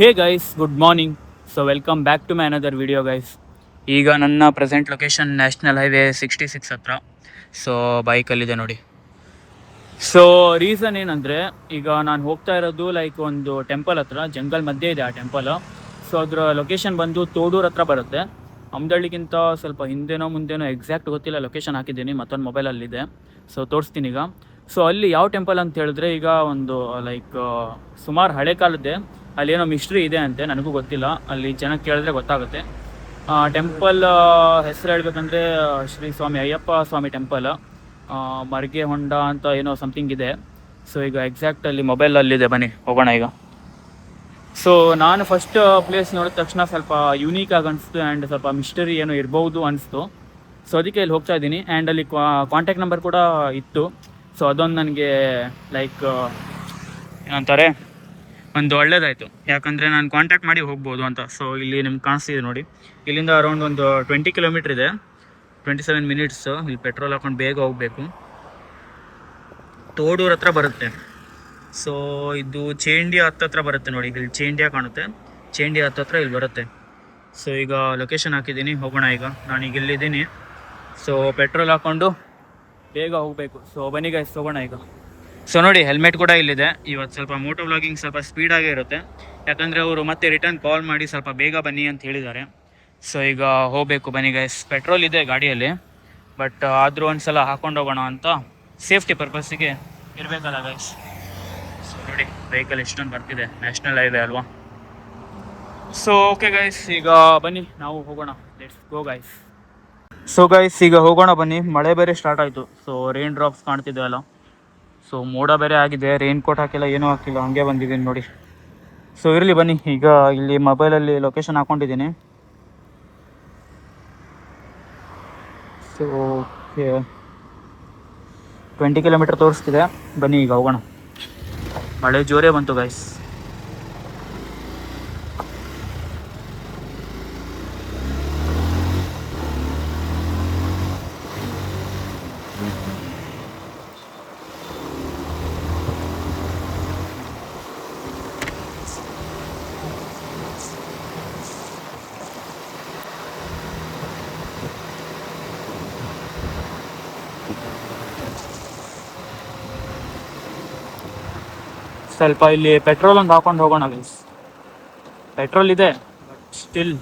Hey guys, good morning. So welcome back to my another video guys. ಈಗ ನನ್ನ present location national highway 66 ಹತ್ರ. So ಬೈಕಲ್ಲಿದೆ ನೋಡಿ. So reason ಏನಂದರೆ, ಈಗ ನಾನು ಹೋಗ್ತಾ ಇರೋದು ಲೈಕ್ ಒಂದು ಟೆಂಪಲ್ ಹತ್ರ, ಜಂಗಲ್ ಮಧ್ಯೆ ಇದೆ ಆ ಟೆಂಪಲ್. ಸೊ ಅದರ ಲೊಕೇಶನ್ ಬಂದು ತೋಡೂರು ಹತ್ರ ಬರುತ್ತೆ. ಅಮ್ದಳ್ಳಿಗಿಂತ ಸ್ವಲ್ಪ ಹಿಂದೆನೋ ಮುಂದೆನೋ ಎಕ್ಸಾಕ್ಟ್ ಗೊತ್ತಿಲ್ಲ, ಲೊಕೇಶನ್ ಹಾಕಿದ್ದೀನಿ ಮತ್ತೊಂದು ಮೊಬೈಲಲ್ಲಿದೆ. ಸೊ ತೋರಿಸ್ತೀನಿ ಈಗ. ಸೊ ಅಲ್ಲಿ ಯಾವ ಟೆಂಪಲ್ ಅಂತ ಹೇಳಿದ್ರೆ, ಈಗ ಒಂದು ಲೈಕ್ ಸುಮಾರು ಹಳೆ ಕಾಲದ್ದೇ, ಅಲ್ಲೇನೋ ಮಿಸ್ಟ್ರಿ ಇದೆ ಅಂತೆ, ನನಗೂ ಗೊತ್ತಿಲ್ಲ. ಅಲ್ಲಿ ಜನ ಕೇಳಿದ್ರೆ ಗೊತ್ತಾಗುತ್ತೆ. ಟೆಂಪಲ್ ಹೆಸರು ಹೇಳ್ಬೇಕಂದ್ರೆ ಶ್ರೀ ಸ್ವಾಮಿ ಅಯ್ಯಪ್ಪ ಸ್ವಾಮಿ ಟೆಂಪಲ್, ಮರ್ಗೆ ಹೊಂಡ ಅಂತ ಏನೋ ಸಮಥಿಂಗ್ ಇದೆ. ಸೊ ಈಗ ಎಕ್ಸಾಕ್ಟ್ ಅಲ್ಲಿ ಮೊಬೈಲಲ್ಲಿದೆ, ಬನ್ನಿ ಹೋಗೋಣ ಈಗ. ಸೊ ನಾನು ಫಸ್ಟ್ ಪ್ಲೇಸ್ ನೋಡಿದ ತಕ್ಷಣ ಸ್ವಲ್ಪ ಯೂನೀಕ್ ಆಗಿ ಅನಿಸ್ತು ಆ್ಯಂಡ್ ಸ್ವಲ್ಪ ಮಿಸ್ಟರಿ ಏನೋ ಇರ್ಬೋದು ಅನಿಸ್ತು. ಸೊ ಅದಕ್ಕೆ ಇಲ್ಲಿ ಹೋಗ್ತಾ ಇದ್ದೀನಿ. ಆ್ಯಂಡ್ ಅಲ್ಲಿ ಕಾಂಟ್ಯಾಕ್ಟ್ ನಂಬರ್ ಕೂಡ ಇತ್ತು. ಸೊ ಅದೊಂದು ನನಗೆ ಲೈಕ್ ಏನಂತಾರೆ, ಒಂದು ಒಳ್ಳೇದಾಯಿತು. ಯಾಕಂದರೆ ನಾನು ಕಾಂಟ್ಯಾಕ್ಟ್ ಮಾಡಿ ಹೋಗ್ಬೋದು ಅಂತ. ಸೊ ಇಲ್ಲಿ ನಿಮ್ಗೆ ಕಾಣಿಸ್ತಿದೆ ನೋಡಿ, ಇಲ್ಲಿಂದ ಅರೌಂಡ್ ಒಂದು 20 ಕಿಲೋಮೀಟ್ರ್ ಇದೆ, 27 ಮಿನಿಟ್ಸ್. ಇಲ್ಲಿ ಪೆಟ್ರೋಲ್ ಹಾಕೊಂಡು ಬೇಗ ಹೋಗಬೇಕು. ತೋಡೂರು ಹತ್ರ ಬರುತ್ತೆ. ಸೊ ಇದು ಚೇಂಡಿಯಾ ಹತ್ತತ್ರ ಬರುತ್ತೆ ನೋಡಿ, ಇಲ್ಲಿ ಚೇಂಡಿಯಾ ಕಾಣುತ್ತೆ, ಚೇಂಡಿಯಾ ಹತ್ತತ್ರ ಇಲ್ಲಿ ಬರುತ್ತೆ. ಸೊ ಈಗ ಲೊಕೇಶನ್ ಹಾಕಿದ್ದೀನಿ, ಹೋಗೋಣ ಈಗ. ನಾನೀಗ ಇಲ್ಲಿದ್ದೀನಿ. ಸೊ ಪೆಟ್ರೋಲ್ ಹಾಕ್ಕೊಂಡು ಬೇಗ ಹೋಗಬೇಕು. ಸೊ ಬನ್ನಿ ಗೈಸ್, ಹೋಗೋಣ ಈಗ. ಸೊ ನೋಡಿ, ಹೆಲ್ಮೆಟ್ ಕೂಡ ಇಲ್ಲಿದೆ. ಇವತ್ತು ಸ್ವಲ್ಪ ಮೋಟೋ ವ್ಲಾಗಿಂಗ್ ಸ್ವಲ್ಪ ಸ್ಪೀಡಾಗೇ ಇರುತ್ತೆ, ಯಾಕಂದರೆ ಅವರು ಮತ್ತೆ ರಿಟರ್ನ್ ಕಾಲ್ ಮಾಡಿ ಸ್ವಲ್ಪ ಬೇಗ ಬನ್ನಿ ಅಂತ ಹೇಳಿದ್ದಾರೆ. ಸೊ ಈಗ ಹೋಗಬೇಕು, ಬನ್ನಿ ಗೈಸ್. ಪೆಟ್ರೋಲ್ ಇದೆ ಗಾಡಿಯಲ್ಲಿ, ಬಟ್ ಆದರೂ ಒಂದು ಸಲ ಹಾಕೊಂಡು ಹೋಗೋಣ ಅಂತ, ಸೇಫ್ಟಿ ಪರ್ಪಸ್ಸಿಗೆ ಇರಬೇಕಲ್ಲ ಗೈಸ್. ಸೊ ನೋಡಿ, ವೆಹಿಕಲ್ ಎಷ್ಟೊಂದು ಬರ್ತಿದೆ, ನ್ಯಾಷನಲ್ ಹೈವೇ ಅಲ್ವಾ. ಸೊ ಓಕೆ ಗೈಸ್, ಈಗ ಬನ್ನಿ ನಾವು ಹೋಗೋಣ. Let's go guys. So guys, ಈಗ ಹೋಗೋಣ ಬನ್ನಿ. ಮಳೆ ಬೇರೆ ಸ್ಟಾರ್ಟ್ ಆಯಿತು. ಸೊ ರೈನ್ ಡ್ರಾಪ್ಸ್ ಕಾಣ್ತಿದೆ ಅಲ್ಲ. ಸೊ ಮೋಡ ಬೇರೆ ಆಗಿದೆ, ರೈನ್ ಕೋಟ್ ಹಾಕಿಲ್ಲ, ಏನೂ ಹಾಕಿಲ್ಲ, ಹಂಗೆ ಬಂದಿದ್ದೀನಿ ನೋಡಿ. ಸೊ ಇರಲಿ ಬನ್ನಿ, ಈಗ ಇಲ್ಲಿ ಮೊಬೈಲಲ್ಲಿ ಲೊಕೇಶನ್ ಹಾಕ್ಕೊಂಡಿದ್ದೀನಿ. ಸೊ 20 ಕಿಲೋಮೀಟರ್ ತೋರಿಸ್ತಿದೆ. ಬನ್ನಿ ಈಗ ಹೋಗೋಣ. ಮಳೆ ಜೋರೇ ಬಂತು ಗೈಸ್. ಸ್ವಲ್ಪ ಇಲ್ಲಿ ಪೆಟ್ರೋಲ್ ಒಂದು ಹಾಕೊಂಡು ಹೋಗೋಣ ಗೈಸ್. ಪೆಟ್ರೋಲ್ ಇದೆ, ಬಟ್ ಸ್ಟಿಲ್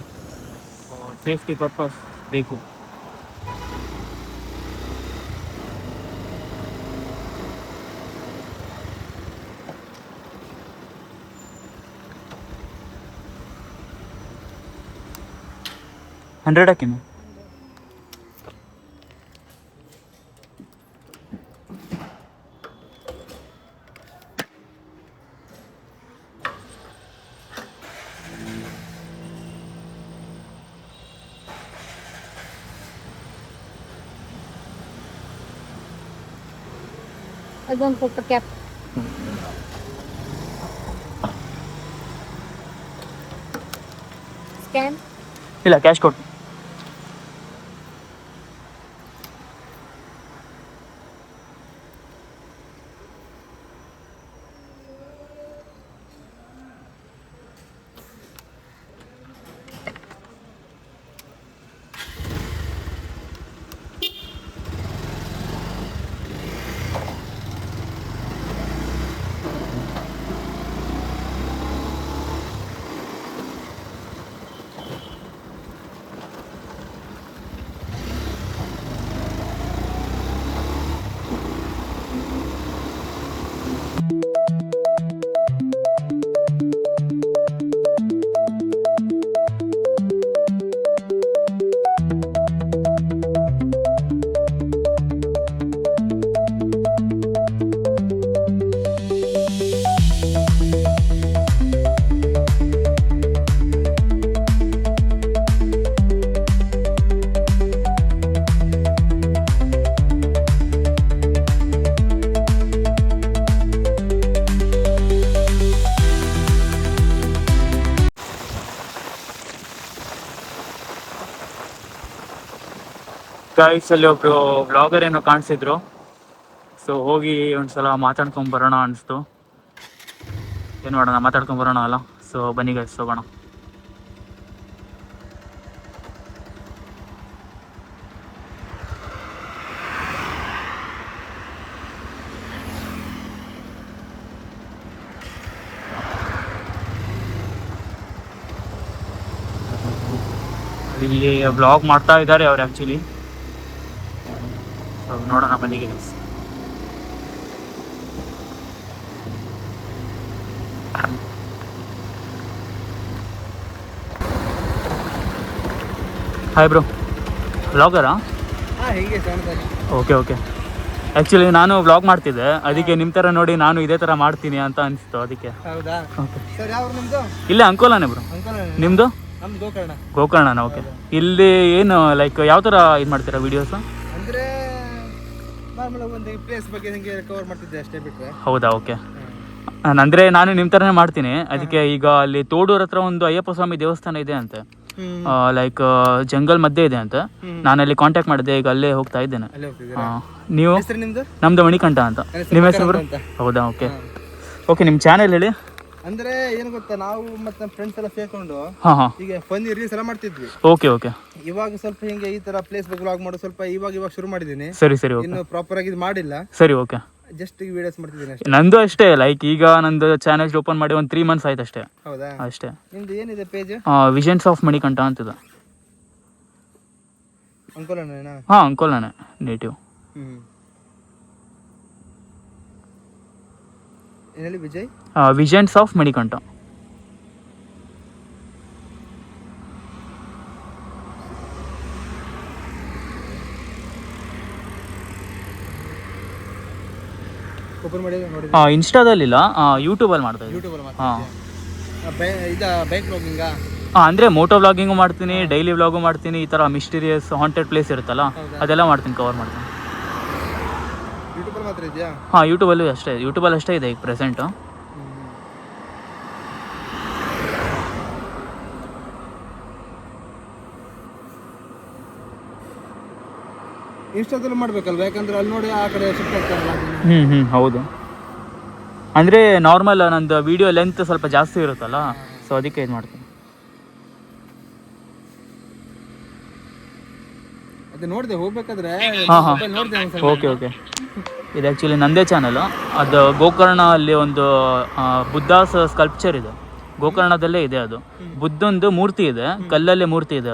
ಸೇಫ್ಟಿ ಪರ್ಪಸ್ ಬೇಕು. ಹಂಡ್ರೆಡ್ ಹಾಕಿ. ಅದೊಂದು ಫೋಟೋ ಕ್ಯಾಪ್ ಸ್ಕ್ಯಾನ್ ಇಲ್ಲ, ಕ್ಯಾಶ್ ಕೊಟ್ಟು. ಗೈಸ್, ಅಲ್ಲಿ ಒಬ್ರು ಬ್ಲಾಗರ್ ಏನೋ ಕಾಣಿಸಿದ್ರು. ಸೊ ಹೋಗಿ ಒಂದ್ಸಲ ಮಾತಾಡ್ಕೊಂಡ್ ಬರೋಣ ಅನಿಸ್ತು. ಏನು ಮಾಡೋಣ, ಮಾತಾಡ್ಕೊಂಡ್ ಬರೋಣ ಅಲ್ಲ. ಸೊ ಬನ್ನಿ ಗೈಸ್ ಹೋಗೋಣ. ಇಲ್ಲಿ ವ್ಲಾಗ್ ಮಾಡ್ತಾ ಇದ್ದಾರೆ ಅವ್ರು ಆ್ಯಕ್ಚುಲಿ. ಸೊ ನೋಡೋಣ ಬನ್ನಿ ಗೈಸ್. ಹಾಯ್ ಬ್ರೋ, ವ್ಲಾಗರಾ? Okay okay. ಆ್ಯಕ್ಚುಲಿ ನಾನು ವ್ಲಾಗ್ ಮಾಡ್ತಿದ್ದೆ, ಅದಕ್ಕೆ ನಿಮ್ಮ ಥರ ನೋಡಿ ನಾನು ಇದೇ ಥರ ಮಾಡ್ತೀನಿ ಅಂತ ಅನಿಸ್ತು, ಅದಕ್ಕೆ. ಹೌದಾ? ಓಕೆ. ಸರ್ ಯಾವ ನಿಮ್ದು? ಇಲ್ಲೇ ಅಂಕೋಲಾನೆ ಬ್ರೋ. ನಿಮ್ಮದು? ನಮ್ದು ಗೋಕರ್ಣ. ಗೋಕರ್ಣನ? ಓಕೆ. ಇಲ್ಲಿ ಏನು ಲೈಕ್ ಯಾವ ಥರ ಇದು ಮಾಡ್ತೀರಾ ವೀಡಿಯೋಸು? ಅಂದ್ರೆ ನಾರ್ಮಲ್ ಒಂದು ಪ್ಲೇಸ್ ಬಗ್ಗೆ ಹಿಂಗೆ ಕವರ್ ಮಾಡ್ತಿದ್ದೆ ಅಷ್ಟೇ ಬಿಟ್ರೆ. ಹೌದಾ? ಓಕೆ. ಅಂದರೆ ನಾನು ನಿಮ್ಮ ಥರನೇ ಮಾಡ್ತೀನಿ. ಅದಕ್ಕೆ ಈಗ ಅಲ್ಲಿ ತೋಡೂರ್ ಹತ್ರ ಒಂದು ಅಯ್ಯಪ್ಪ ಸ್ವಾಮಿ ದೇವಸ್ಥಾನ ಇದೆ ಅಂತೆ, ಲೈಕ್ ಜಂಗಲ್ ಮಧ್ಯೆ ಇದೆ ಅಂತ. ನಾನು ಅಲ್ಲಿ ಕಾಂಟ್ಯಾಕ್ಟ್ ಮಾಡಿದೆ, ಈಗ ಅಲ್ಲೇ ಹೋಗ್ತಾ ಇದ್ದೇನೆ. ಅಲ್ಲೇ ಹೋಗ್ತಿದ್ದೀರಾ? ನೀವು? ಹೆಸರು ನಿಮ್ದು? ನಮ್ದು ಮಣಿಕಂಠ ಅಂತ. ನಿಮ್ಮ ಹೆಸರು? ಹೌದಾ? Okay okay. ನಿಮ್ಮ ಚಾನೆಲ್ ಹೇಳಿ. ಅಂದ್ರೆ ಏನು ಗೊತ್ತಾ, ನಾವು ಮತ್ತೆ ನಮ್ಮ ಫ್ರೆಂಡ್ಸ್ ಎಲ್ಲ ಸೇರ್ಕೊಂಡು ಹಾಂ ಹಾಂ ಈಗ ಫನ್ನಿ ರೀಲ್ಸ್ ಎಲ್ಲ ಮಾಡ್ತಿದ್ವಿ. Okay okay. ಇವಾಗ ಸ್ವಲ್ಪ ಹಿಂಗೆ ಈ ತರ ಪ್ಲೇಸ್ ಬಗ್ಗೆ ವ್ಲಾಗ್ ಮಾಡೋದು ಸ್ವಲ್ಪ ಇವಾಗ ಶುರು ಮಾಡಿದ್ದೀನಿ. ಸರಿ ಸರಿ. ಓಕೆ. ಇನ್ನು ಪ್ರಾಪರ್ ಆಗಿ ಇದು ಮಾಡಿಲ್ಲ. ಸರಿ ಓಕೆ. ಜಸ್ಟ್ ಈಗ ವಿಡಿಯೋಸ್ ಮಾಡ್ತಿದ್ದೀನಿ ಅಷ್ಟೇ. ನಂದು ಅಷ್ಟೇ, ಲೈಕ್ ಈಗ ನಂದು ಚಾನೆಲ್ ಓಪನ್ ಮಾಡಿ ಒಂದು 3 months ಆಯ್ತು ಅಷ್ಟೇ. ಹೌದಾ? ಅಷ್ಟೇ. ನಿಮ್ದು ಏನಿದೆ ಪೇಜ್? ವಿಷನ್ಸ್ ಆಫ್ ಮಣಿಕಂಠ ಅಂತಿದೆ. ಅಂಕೋಲನೇನಾ? ಹಾಂ, ಅಂಕೋಲಾನೆ ನೇಟಿವ್. ಏನಲ್ಲಿ Vijay? Visions of Manikanta. Open ಮಾಡಿ ನೋಡಿ. ಇನ್ಸ್ಟಾದಲ್ಲಿಲ್ಲ, ಯೂಟ್ಯೂಬಲ್ಲಿ ಮಾಡ್ತಾ ಇದ್ದೀನಿ. ಯೂಟ್ಯೂಬಲ್ಲಿ ಹಾಂ. ಬೈಕ್ ವ್ಲಾಗಿಂಗಾ? ಅಂದರೆ ಮೋಟೋ ವ್ಲಾಗಿಂಗು ಮಾಡ್ತೀನಿ, ಡೈಲಿ ವ್ಲಾಗು ಮಾಡ್ತೀನಿ. ಈ ಥರ ಮಿಸ್ಟೀರಿಯಸ್ ಹಾಂಟೆಡ್ ಪ್ಲೇಸ್ ಇರುತ್ತಲ್ಲ, ಅದೆಲ್ಲ ಮಾಡ್ತೀನಿ, ಕವರ್ ಮಾಡ್ತೀನಿ. ಯೂಟ್ಯೂಬಲ್ಲಿ ಮಾತ್ರ ಇದೆಯಾ? ಹಾಂ, ಯೂಟ್ಯೂಬಲ್ಲೂ ಅಷ್ಟೇ. ಯೂಟ್ಯೂಬಲ್ಲಿ ಅಷ್ಟೇ ಇದೆ ಈಗ ಪ್ರೆಸೆಂಟು. ಇನ್ಸ್ಟಾದಲ್ಲಿ ಮಾಡ್ಬೇಕಲ್ವ, ಯಾಕಂದ್ರೆ ಅಲ್ಲಿ ನೋಡಿ ಆ ಕಡೆ ಶಿಫ್ಟ್ ಆಗ್ತಾರಲ್ಲ. ಹೌದು. ಅಂದರೆ ನಾರ್ಮಲ್ ನಂದು ವಿಡಿಯೋ ಲೆಂತ್ ಸ್ವಲ್ಪ ಜಾಸ್ತಿ ಇರುತ್ತಲ್ಲ, ಸೊ ಅದಕ್ಕೆ ಇದು ಮಾಡ್ತೀನಿ. ಅದೇ ನೋಡಿದೆ ಹೋಗ್ಬೇಕಾದ್ರೆ. ಹಾಂ ಹಾಂ. ನೋಡಿದೆ. Okay okay. ಇದು ಆ್ಯಕ್ಚುಲಿ ನಂದೇ ಚಾನಲ್. ಅದು ಗೋಕರ್ಣ ಅಲ್ಲಿ ಒಂದು ಬುದ್ಧಾಸ್ ಸ್ಕಲ್ಪ್ಚರ್ ಇದೆ, ಗೋಕರ್ಣದಲ್ಲೇ ಇದೆ. ಅದು ಬುದ್ಧಂದು ಮೂರ್ತಿ ಇದೆ, ಕಲ್ಲಲ್ಲೇ ಮೂರ್ತಿ ಇದೆ.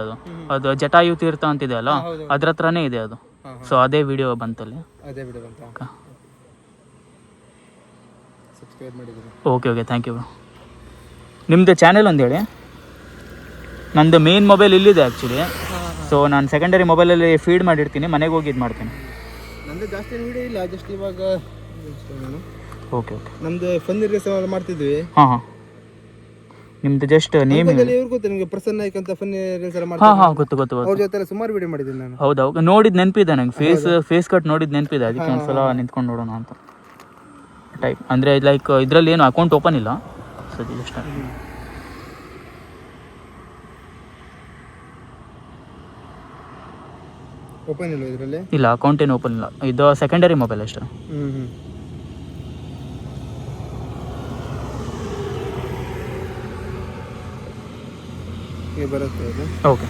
ಅದು ಜಟಾಯು ತೀರ್ಥ ಅಂತಿದೆ ಅಲ್ಲ, ಅದ್ರ ಹತ್ರನೇ ಇದೆ ಅದು. ಸೊ ಅದೇ ವಿಡಿಯೋ ಬಂತಲ್ಲಿ. ಅದೇ ವಿಡಿಯೋ ಬಂತ. ಸಬ್ಸ್ಕ್ರೈಬ್ ಮಾಡಿದ್ದೀನಿ. Okay okay, thank you. ನಿಮ್ಮದು ಚಾನೆಲ್ ಒಂದು ಹೇಳಿ. ನಂದು ಮೇನ್ ಮೊಬೈಲ್ ಇಲ್ಲಿದೆ ಆ್ಯಕ್ಚುಲಿ. ಸೊ ನಾನು ಸೆಕೆಂಡರಿ ಮೊಬೈಲಲ್ಲಿ ಫೀಡ್ ಮಾಡಿರ್ತೀನಿ, ಮನೆಗೆ ಹೋಗಿ ಇದು ಮಾಡ್ತೀನಿ. ನಂದು ಜಾಸ್ತಿ ವಿಡಿಯೋ ಇಲ್ಲ, ಜಸ್ಟ್ ಇವಾಗ. Okay okay. ನಮ್ದು ಫನ್ನಿ ರೀಲ್ಸ್ ಎಲ್ಲ ಮಾಡ್ತಿದ್ವಿ. ಹಾಂ ಹಾಂ. ನಿಮ್ದು ಜಸ್ಟ್ ನೇಮ್? ಇವ್ರು ಗೊತ್ತು ನಿಮಗೆ, ಪ್ರಸನ್ನ ನಾಯ್ಕ್ ಅಂತ ಫನ್ನಿ ರೀಲ್ಸ್ ಎಲ್ಲ ಹಾಂ ಮಾಡ್ತಾರೆ. ಹಾಂ, ಗೊತ್ತು ಗೊತ್ತು ಗೊತ್ತು. ಅವ್ರ ಜೊತೆ ಎಲ್ಲ ಸುಮಾರು ವಿಡಿಯೋ ಮಾಡಿದ್ದೀನಿ ನಾನು. ಹೌದಾ? ನೋಡಿದ್ದು ನೆನಪಿದೆ ನಂಗೆ, ಫೇಸ್ ಕಟ್ ನೋಡಿದ್ದು ನೆನಪಿದೆ. ಅದಕ್ಕೆ ಒಂದ್ಸಲ ನಿಂತ್ಕೊಂಡು ನೋಡೋಣ ಅಂತ ಟೈಪ್. ಅಂದರೆ ಲೈಕ್ ಇದರಲ್ಲಿ ಏನು ಅಕೌಂಟ್ ಓಪನ್ ಇಲ್ಲ ಸದ್ಯ, ಜಸ್ಟ್. ಓಪನ್ ಇಲ್ಲ ಇದರಲ್ಲಿ? ಇಲ್ಲ, ಅಕೌಂಟ್ ಏನು ಓಪನ್ ಇಲ್ಲ. ಇದು ಸೆಕೆಂಡರಿ ಮೊಬೈಲ್ ಅಷ್ಟೇ. ಬರುತ್ತೆ ಅದು. ಓಕೆ.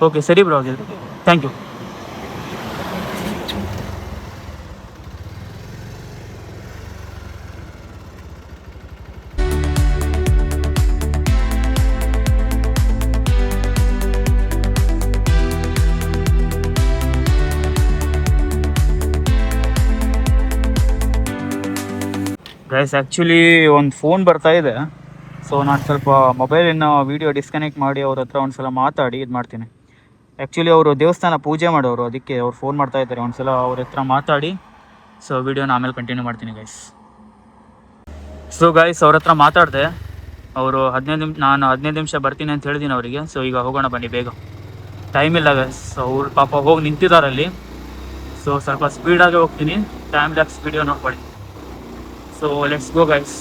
ಓಕೆ ಸರಿ ಬ್ರೋ, ಆಗಿದ್ರೆ ಥ್ಯಾಂಕ್ ಯು. ಗೈಸ್ ಆ್ಯಕ್ಚುಲಿ ಒಂದು ಫೋನ್ ಬರ್ತಾ ಇದೆ. ಸೊ ನಾನು ಸ್ವಲ್ಪ ಮೊಬೈಲಿನ ವೀಡಿಯೋ ಡಿಸ್ಕನೆಕ್ಟ್ ಮಾಡಿ ಅವ್ರ ಹತ್ರ ಒಂದು ಸಲ ಮಾತಾಡಿ ಇದು ಮಾಡ್ತೀನಿ. ಆ್ಯಕ್ಚುಲಿ ಅವರು ದೇವಸ್ಥಾನ ಪೂಜೆ ಮಾಡೋರು, ಅದಕ್ಕೆ ಅವ್ರು ಫೋನ್ ಮಾಡ್ತಾ ಇದ್ದಾರೆ. ಒಂದು ಸಲ ಅವ್ರ ಹತ್ರ ಮಾತಾಡಿ ಸೊ ವೀಡಿಯೋನ ಆಮೇಲೆ ಕಂಟಿನ್ಯೂ ಮಾಡ್ತೀನಿ ಗೈಸ್. ಸೊ ಗೈಸ್ ಅವ್ರ ಹತ್ರ ಮಾತಾಡಿದೆ. ಅವರು 15 ನಿಮಿಷ, ನಾನು 15 ನಿಮಿಷ ಬರ್ತೀನಿ ಅಂತ ಹೇಳಿದ್ದೀನಿ ಅವರಿಗೆ. ಸೊ ಈಗ ಹೋಗೋಣ ಬನ್ನಿ, ಬೇಗ ಟೈಮ್ ಇಲ್ಲ ಗೈಸ್. ಅವ್ರು ಪಾಪ ಹೋಗಿ ನಿಂತಿದ್ದಾರಲ್ಲಿ. ಸೊ ಸ್ವಲ್ಪ ಸ್ಪೀಡಾಗಿ ಹೋಗ್ತೀನಿ, ಟೈಮ್ ಲ್ಯಾಪ್ಸ್ ವೀಡಿಯೋ ನೋಡ್ಕೊಳ್ಳಿ. So let's go guys.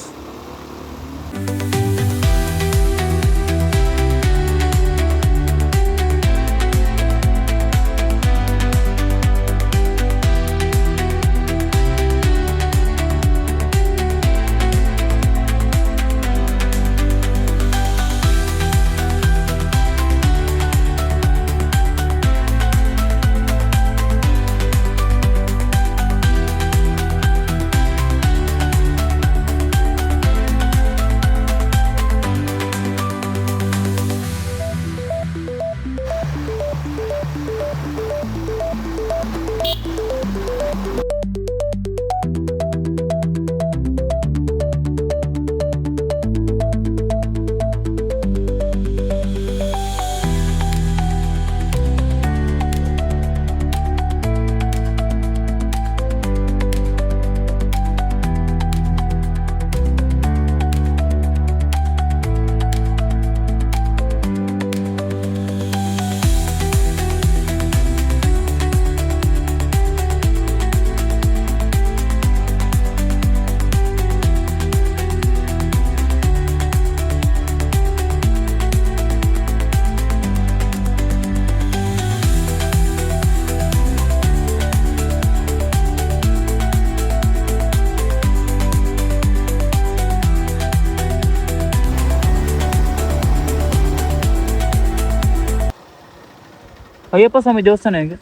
Ayyappa Swami ದೇವಸ್ಥಾನ ಹೆಂಗೆ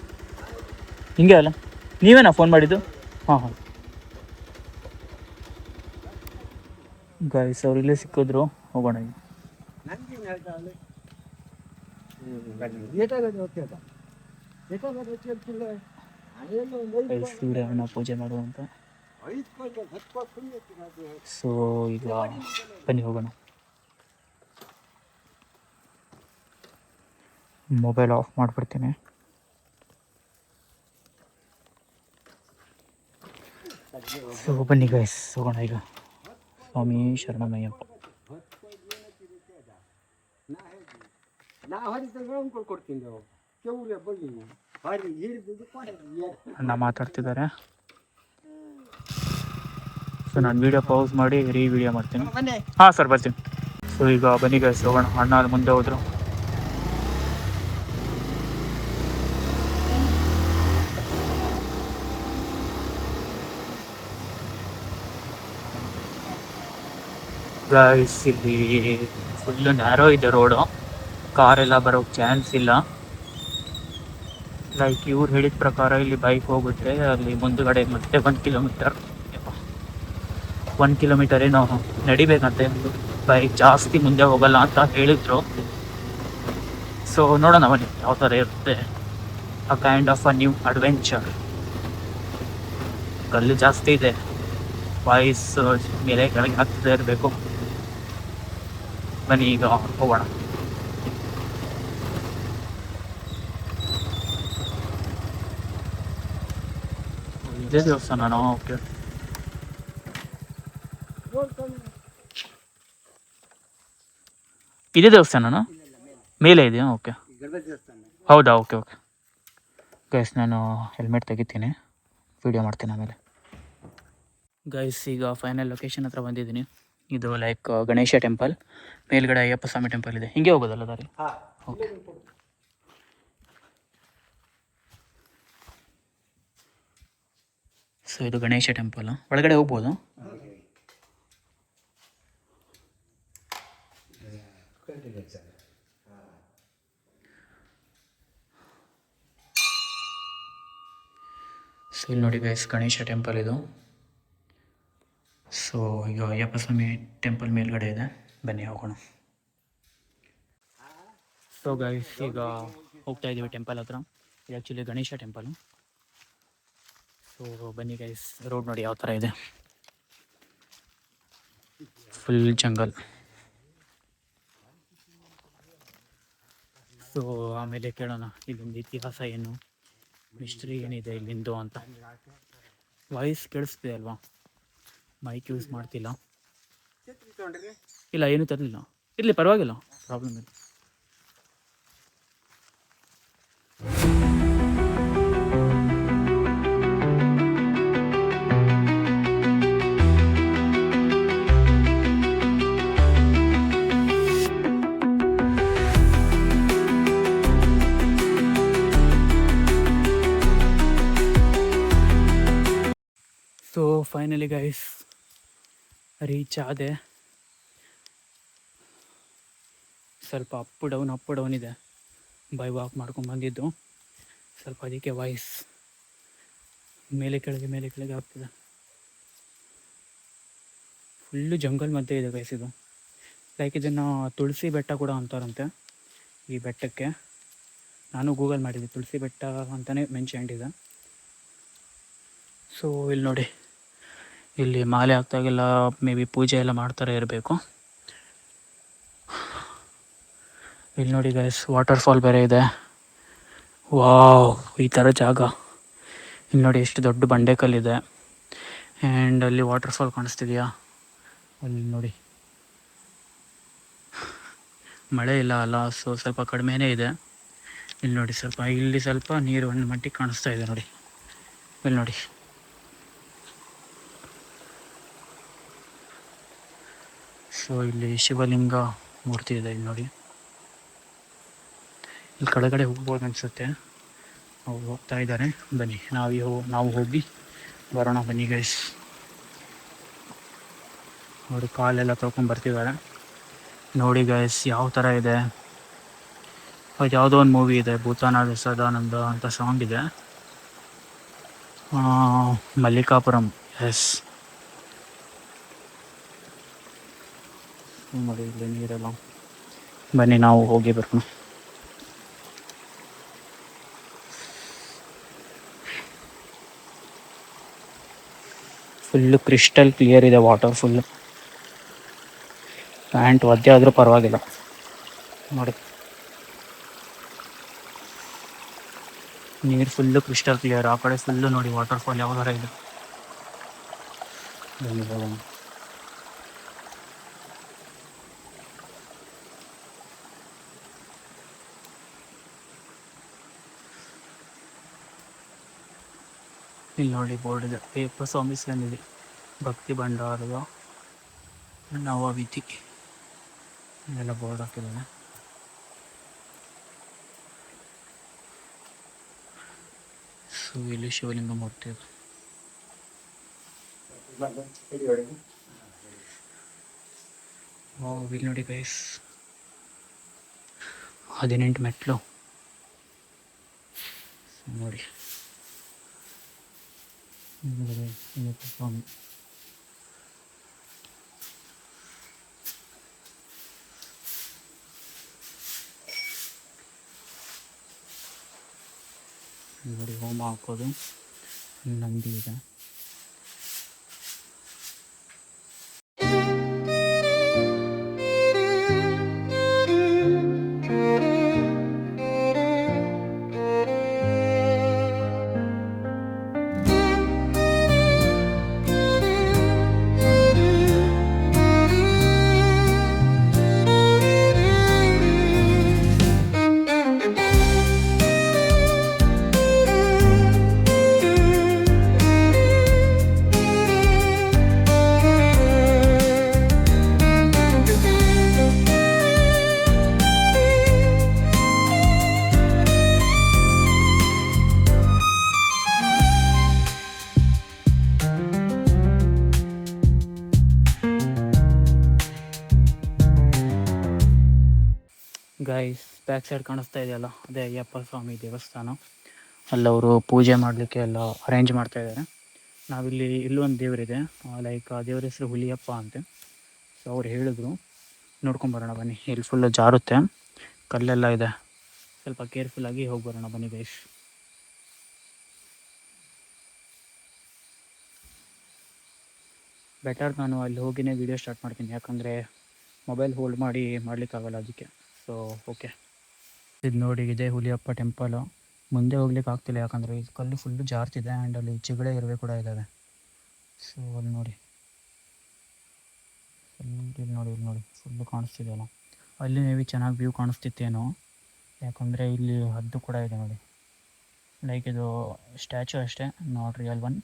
ಹಿಂಗೆ ಅಲ್ಲ? ನೀವೇನಾ ಫೋನ್ ಮಾಡಿದ್ದು? ಹಾಂ ಹಾಂ ಗೈಸ್ ಅವ್ರು ಇಲ್ಲೇ ಸಿಕ್ಕಿದ್ರು, ಹೋಗೋಣ ಈಗ. ಸೂರ್ಯನ ಪೂಜೆ ಮಾಡುವಂತ. ಸೊ ಈಗ ಬನ್ನಿ ಹೋಗೋಣ. ಮೊಬೈಲ್ ಆಫ್ ಮಾಡಿಬಿಡ್ತೀನಿ. ಸೊ ಬನ್ನಿ ಗೈಸ್ ಹೋಗೋಣ ಈಗ. ಸ್ವಾಮಿ ಶರಣಮಯ್ಯಪ್ಪ. ಅಣ್ಣ ಮಾತಾಡ್ತಿದ್ದಾರೆ. ಸೊ ನಾನು ವಿಡಿಯೋ ಪೌಸ್ ಮಾಡಿ ವಿಡಿಯೋ ಮಾಡ್ತೀನಿ. ಹಾಂ ಸರ್ ಬರ್ತೀನಿ. ಸೊ ಈಗ ಬನ್ನಿ ಗೈಸ್ ಹೋಗೋಣ. ಅಣ್ಣ ಅಲ್ಲಿ ಮುಂದೆ ಹೋದ್ರು. ಗೈಸ್ ಇಲ್ಲಿ ಫುಲ್ಲು ನ್ಯಾರೋ ಇದೆ ರೋಡು, ಕಾರೆಲ್ಲ ಬರೋಕ್ಕೆ ಚಾನ್ಸ್ ಇಲ್ಲ. ಲೈಕ್ ಇವ್ರು ಹೇಳಿದ ಪ್ರಕಾರ ಇಲ್ಲಿ ಬೈಕ್ ಹೋಗುತ್ತೆ, ಅಲ್ಲಿ ಮುಂದುಗಡೆ ಮತ್ತೆ 1 ಕಿಲೋಮೀಟರ್ 1 ಕಿಲೋಮೀಟರ್ ಏನೋ ನಡಿಬೇಕಂತೆ. ಬೈಕ್ ಜಾಸ್ತಿ ಮುಂದೆ ಹೋಗಲ್ಲ ಅಂತ ಹೇಳಿದ್ರು. ಸೊ ನೋಡೋಣ ಬನ್ನಿ ಯಾವ ಥರ ಇರುತ್ತೆ. A kind of a new adventure. ಕಲ್ಲು ಜಾಸ್ತಿ ಇದೆ, ವಾಯ್ಸ್ ಮೇಲೆ ಕೆಳಗೆ ಹಾಕ್ತದೆ ಇರಬೇಕು. ಬನ್ನಿ ಈಗ ಹೋಗೋಣ. ಇದೇ ದೇವಸ್ಥಾನ? ಓಕೆ. ಇದೇ ದೇವಸ್ಥಾನನಾ? ಮೇಲೆ ಇದೆಯಾ? ಓಕೆ. ಹೌದಾ? ಓಕೆ ಓಕೆ ಗೈಸ್ ನಾನು ಹೆಲ್ಮೆಟ್ ತೆಗಿತೀನಿ, ವಿಡಿಯೋ ಮಾಡ್ತೀನಿ ಆಮೇಲೆ. ಗೈಸ್ ಈಗ ಫೈನಲ್ ಲೊಕೇಶನ್ ಹತ್ರ ಬಂದಿದ್ದೀನಿ. ಇದು ಲೈಕ್ ಗಣೇಶ ಟೆಂಪಲ್, ಮೇಲ್ಗಡೆ ಅಯ್ಯಪ್ಪ ಸ್ವಾಮಿ ಟೆಂಪಲ್ ಇದೆ. ಹಿಂಗೆ ಹೋಗೋದಲ್ಲ ದಾರಿ? ಓಕೆ. ಸೊ ಇದು ಗಣೇಶ ಟೆಂಪಲ್, ಒಳಗಡೆ ಹೋಗ್ಬೋದು. ಸೊ ಇಲ್ಲಿ ನೋಡಿ ಗೈಸ್ ಗಣೇಶ ಟೆಂಪಲ್ ಇದು. ಸೊ ಈಗ ಅಯ್ಯಪ್ಪ ಸ್ವಾಮಿ ಟೆಂಪಲ್ ಮೇಲ್ಗಡೆ ಇದೆ, ಬನ್ನಿ ಹೋಗೋಣ. ಸೊ ಗೈಸ್ ಈಗ ಹೋಗ್ತಾ ಇದ್ದೀವಿ ಟೆಂಪಲ್ ಹತ್ರ. ಇದು ಆ್ಯಕ್ಚುಲಿ ಗಣೇಶ ಟೆಂಪಲು. ಸೊ ಬನ್ನಿ ಗೈಸ್, ರೋಡ್ ನೋಡಿ ಯಾವ ಥರ ಇದೆ, ಫುಲ್ ಜಂಗಲ್. ಸೊ ಆಮೇಲೆ ಕೇಳೋಣ ಇಲ್ಲಿಂದ ಇತಿಹಾಸ ಏನು, ಮಿಸ್ಟ್ರಿ ಏನಿದೆ ಇಲ್ಲಿಂದು ಅಂತ. ವಾಯ್ಸ್ ಕೇಳಿಸ್ತಿದೆ ಅಲ್ವಾ? ಮೈಕ್ ಯೂಸ್ ಮಾಡ್ತಿಲ್ಲ. ಇಲ್ಲ ಏನೂ ತರಲಿಲ್ಲ, ಇರಲಿ ಪರವಾಗಿಲ್ಲ, ಪ್ರಾಬ್ಲಮ್ ಇಲ್ಲ. ಸೊ ಫೈನಲಿ ಗೈಸ್ ರೀಚ್ ಆದೆ. ಸ್ವಲ್ಪ ಅಪ್ ಡೌನ್ ಇದೆ, ಬೈ ವಾಕ್ ಮಾಡ್ಕೊಂಡು ಬಂದಿದ್ದು. ಸ್ವಲ್ಪ ಅದಕ್ಕೆ ವಾಯ್ಸ್ ಮೇಲೆ ಕೆಳಗೆ ಆಗ್ತದೆ. ಫುಲ್ಲು ಜಂಗಲ್ ಮಧ್ಯೆ ಇದೆ ಗೈಸ್ ಇದು. ಲೈಕ್ ಇದನ್ನು ತುಳಸಿ ಬೆಟ್ಟ ಕೂಡ ಅಂತಾರಂತೆ ಈ ಬೆಟ್ಟಕ್ಕೆ. ನಾನು ಗೂಗಲ್ ಮಾಡಿದ್ದೆ, ತುಳಸಿ ಬೆಟ್ಟ ಅಂತಲೇ ಮೆನ್ಷನ್ ಇದೆ. ಸೊ ಇಲ್ಲಿ ನೋಡಿ, ಇಲ್ಲಿ ಮಾಲೆ ಹಾಕ್ದಾಗೆಲ್ಲ ಮೇ ಬಿ ಪೂಜೆ ಎಲ್ಲ ಮಾಡ್ತಾರೆ ಇರಬೇಕು. ಇಲ್ಲಿ ನೋಡಿ ಗೈಸ್ ವಾಟರ್ ಫಾಲ್ ಬೇರೆ ಇದೆ. ವಾವ್, ಈ ಥರ ಜಾಗ. ಇಲ್ಲಿ ನೋಡಿ ಎಷ್ಟು ದೊಡ್ಡ ಬಂಡೆಕಲ್ಲಿದೆ. ಆ್ಯಂಡ್ ಅಲ್ಲಿ ವಾಟರ್ ಫಾಲ್ ಕಾಣಿಸ್ತಿದೆಯಾ? ಅಲ್ಲಿ ನೋಡಿ ಮಳೆ ಇಲ್ಲ ಅಲ್ಲ, ಸೊ ಸ್ವಲ್ಪ ಕಡಿಮೆನೇ ಇದೆ. ಇಲ್ಲಿ ನೋಡಿ ಇಲ್ಲಿ ಸ್ವಲ್ಪ ನೀರು ಒಂದು ಮಟ್ಟಿಗೆ ಕಾಣಿಸ್ತಾ ಇದೆ ನೋಡಿ. ಇಲ್ಲಿ ನೋಡಿ, ಸೊ ಇಲ್ಲಿ ಶಿವಲಿಂಗ ಮೂರ್ತಿ ಇದೆ. ಇಲ್ಲಿ ನೋಡಿ, ಇಲ್ಲಿ ಕೆಳಗಡೆ ಹೋಗ್ಬೋದು ಅನಿಸುತ್ತೆ. ಅವ್ರು ಹೋಗ್ತಾ ಇದ್ದಾರೆ. ಬನ್ನಿ ನಾವು ಹೋಗಿ ಬರೋಣ. ಬನ್ನಿ ಗೈಸ್, ಅವರು ಕಾಲೆಲ್ಲ ತೊಳ್ಕೊಂಡು ಬರ್ತಿದ್ದಾರೆ. ನೋಡಿ ಗೈಸ್ ಯಾವ ಥರ ಇದೆ. ಅದು ಯಾವುದೋ ಒಂದು ಮೂವಿ ಇದೆ, ಭೂತಾನಾದ ಸದಾನಂದ ಅಂತ ಸಾಂಗ್ ಇದೆ. ಮಲ್ಲಿಕಾಪುರಂ, ಎಸ್. ನೋಡಿ ಇಲ್ಲಿ ನೀರೆಲ್ಲ. ಬನ್ನಿ ನಾವು ಹೋಗಿ ಬರೋಣ. ಫುಲ್ಲು ಕ್ರಿಸ್ಟಲ್ ಕ್ಲಿಯರ್ ಇದೆ ವಾಟರ್ ಫುಲ್ಲು. ಪ್ಯಾಂಟ್ ಒದ್ದೆ ಆದರೂ ಪರವಾಗಿಲ್ಲ ನೋಡಿ. ನೀರು ಫುಲ್ಲು ಕ್ರಿಸ್ಟಲ್ ಕ್ಲಿಯರ್. ಆ ಕಡೆ ಫುಲ್ಲು ನೋಡಿ ವಾಟರ್ ಫಾಲ್ ಯಾವ ಥರ ಇದೆ. ಇಲ್ಲಿ ನೋಡಿ ಬೋರ್ಡ್ ಇದೆ, ಅಯ್ಯಪ್ಪ ಸ್ವಾಮಿ ಸನ್ನಿಧಿ, ಭಕ್ತಿ ಭಂಡಾರದ ನವವಿಧಿ ಇದೆಲ್ಲ ಬೋರ್ಡ್ ಹಾಕಿದ್ದಾನೆ. ಸೊ ಇಲ್ಲಿ ಶಿವಲಿಂಗ ಮೂರ್ತಿ ಇದೆ. ಇಲ್ಲಿ ನೋಡಿ ಗೈಸ್, 18 ಮೆಟ್ಲು ನೋಡಿ. ಅಯ್ಯಪ್ಪ ಸ್ವಾಮಿ ನೋಡಿ, ಹೋಮ ಹಾಕೋದು, ನಂದಿ ಇದೆ. ಗೈಸ್, ಬ್ಯಾಕ್ ಸೈಡ್ ಕಾಣಿಸ್ತಾ ಇದೆಯಲ್ಲ, ಅದೇ ಅಯ್ಯಪ್ಪ ಸ್ವಾಮಿ ದೇವಸ್ಥಾನ. ಅಲ್ಲವರು ಪೂಜೆ ಮಾಡಲಿಕ್ಕೆ ಎಲ್ಲ ಅರೇಂಜ್ ಮಾಡ್ತಾ ಇದ್ದಾರೆ. ನಾವಿಲ್ಲಿ ಇಲ್ಲೊಂದು ದೇವರಿದೆ, ಲೈಕ್ ಆ ದೇವ್ರ ಹೆಸರು ಹುಲಿಯಪ್ಪ ಅಂತೆ. ಸೊ ಅವ್ರು ಹೇಳಿದ್ರು, ನೋಡ್ಕೊಂಬರೋಣ ಬನ್ನಿ. ಇಲ್ಲಿ ಫುಲ್ಲು ಜಾರುತ್ತೆ, ಕಲ್ಲೆಲ್ಲ ಇದೆ, ಸ್ವಲ್ಪ ಕೇರ್ಫುಲ್ಲಾಗಿ ಹೋಗಿ ಬರೋಣ ಬನ್ನಿ ಗೈಸ್. ಬೆಟರ್ ನಾನು ಅಲ್ಲಿ ಹೋಗಿನೇ ವೀಡಿಯೋ ಸ್ಟಾರ್ಟ್ ಮಾಡ್ತೀನಿ, ಯಾಕಂದರೆ ಮೊಬೈಲ್ ಹೋಲ್ಡ್ ಮಾಡಿ ಮಾಡಲಿಕ್ಕಾಗಲ್ಲ ಅದಕ್ಕೆ. ಸೊ ಓಕೆ, ಇದು ನೋಡಿ, ಇದೆ ಹುಲಿಯಪ್ಪ ಟೆಂಪಲು. ಮುಂದೆ ಹೋಗ್ಲಿಕ್ಕೆ ಆಗ್ತಿಲ್ಲ, ಯಾಕಂದರೆ ಇದು ಕಲ್ಲು ಫುಲ್ಲು ಜಾರ್ತಿದೆ, ಆ್ಯಂಡ್ ಅಲ್ಲಿ ಚಿಗಳೆ ಇರುವೆ ಕೂಡ ಇದ್ದಾವೆ. ಸೊ ಅಲ್ಲಿ ನೋಡಿ, ಇಲ್ಲಿ ನೋಡಿ ಫುಲ್ಲು ಕಾಣಿಸ್ತಿದೆಯಲ್ಲ, ಅಲ್ಲಿ ಮೇಬಿ ಚೆನ್ನಾಗಿ ವ್ಯೂ ಕಾಣಿಸ್ತಿತ್ತೇನೋ, ಯಾಕಂದರೆ ಇಲ್ಲಿ ಹದ್ದು ಕೂಡ ಇದೆ ನೋಡಿ. ಲೈಕ್ ಇದು ಸ್ಟ್ಯಾಚು ಅಷ್ಟೇ, ನಾಟ್ ರಿಯಲ್ ಒನ್,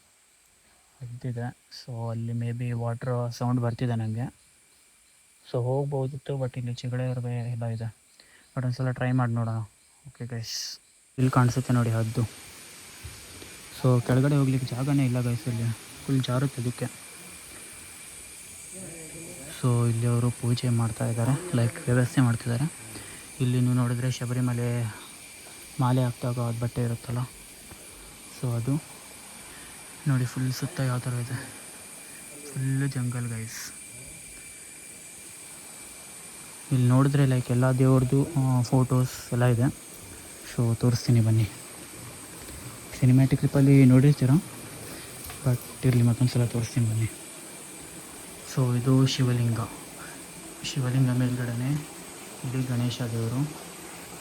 ಹದ್ದಿದೆ. ಸೊ ಅಲ್ಲಿ ಮೇ ಬಿ ವಾಟ್ರ್ ಸೌಂಡ್ ಬರ್ತಿದೆ ನನಗೆ. ಸೊ ಹೋಗ್ಬೋದಿತ್ತು, ಬಟ್ ಇಲ್ಲಿ ಚಿಗಳೆ ಇರುವೆ ಎಲ್ಲ ಇದೆ. ಬಟ್ ಒಂದ್ಸಲ ಟ್ರೈ ಮಾಡಿ ನೋಡೋಣ. ಓಕೆ ಗೈಸ್, ಇಲ್ಲಿ ಕಾಣಿಸುತ್ತೆ ನೋಡಿ ಹದ್ದು. ಸೊ ಕೆಳಗಡೆ ಹೋಗ್ಲಿಕ್ಕೆ ಜಾಗನೇ ಇಲ್ಲ ಗೈಸ್, ಇಲ್ಲಿ ಫುಲ್ ಜಾರುತ್ತೆ ಅದಕ್ಕೆ. ಸೊ ಇಲ್ಲಿ ಅವರು ಪೂಜೆ ಮಾಡ್ತಾ ಇದ್ದಾರೆ, ಲೈಕ್ ವ್ಯವಸ್ಥೆ ಮಾಡ್ತಿದ್ದಾರೆ. ಇಲ್ಲಿ ನೀವು ನೋಡಿದ್ರೆ ಶಬರಿಮಲೆ ಮಾಲೆ ಹಾಕ್ದಾಗ ಅದು ಬಟ್ಟೆ ಇರುತ್ತಲ್ಲ, ಸೊ ಅದು ನೋಡಿ. ಫುಲ್ ಸುತ್ತ ಯಾವ ಥರ ಇದೆ, ಫುಲ್ಲು ಜಂಗಲ್ ಗೈಸ್. ಇಲ್ಲಿ ನೋಡಿದ್ರೆ ಲೈಕ್ ಎಲ್ಲ ದೇವ್ರದ್ದು ಫೋಟೋಸ್ ಎಲ್ಲ ಇದೆ. ಸೊ ತೋರಿಸ್ತೀನಿ ಬನ್ನಿ. ಸಿನಿಮ್ಯಾಟಿಕ್ ಕ್ಲಿಪ್ಪಲ್ಲಿ ನೋಡಿರ್ತೀರ, ಬಟ್ ಇರಲಿ ಮತ್ತೊಂದು ಸಲ ತೋರಿಸ್ತೀನಿ ಬನ್ನಿ. ಸೊ ಇದು ಶಿವಲಿಂಗ ಮೇಲ್ಗಡೆ ಇದು ಗಣೇಶ ದೇವರು,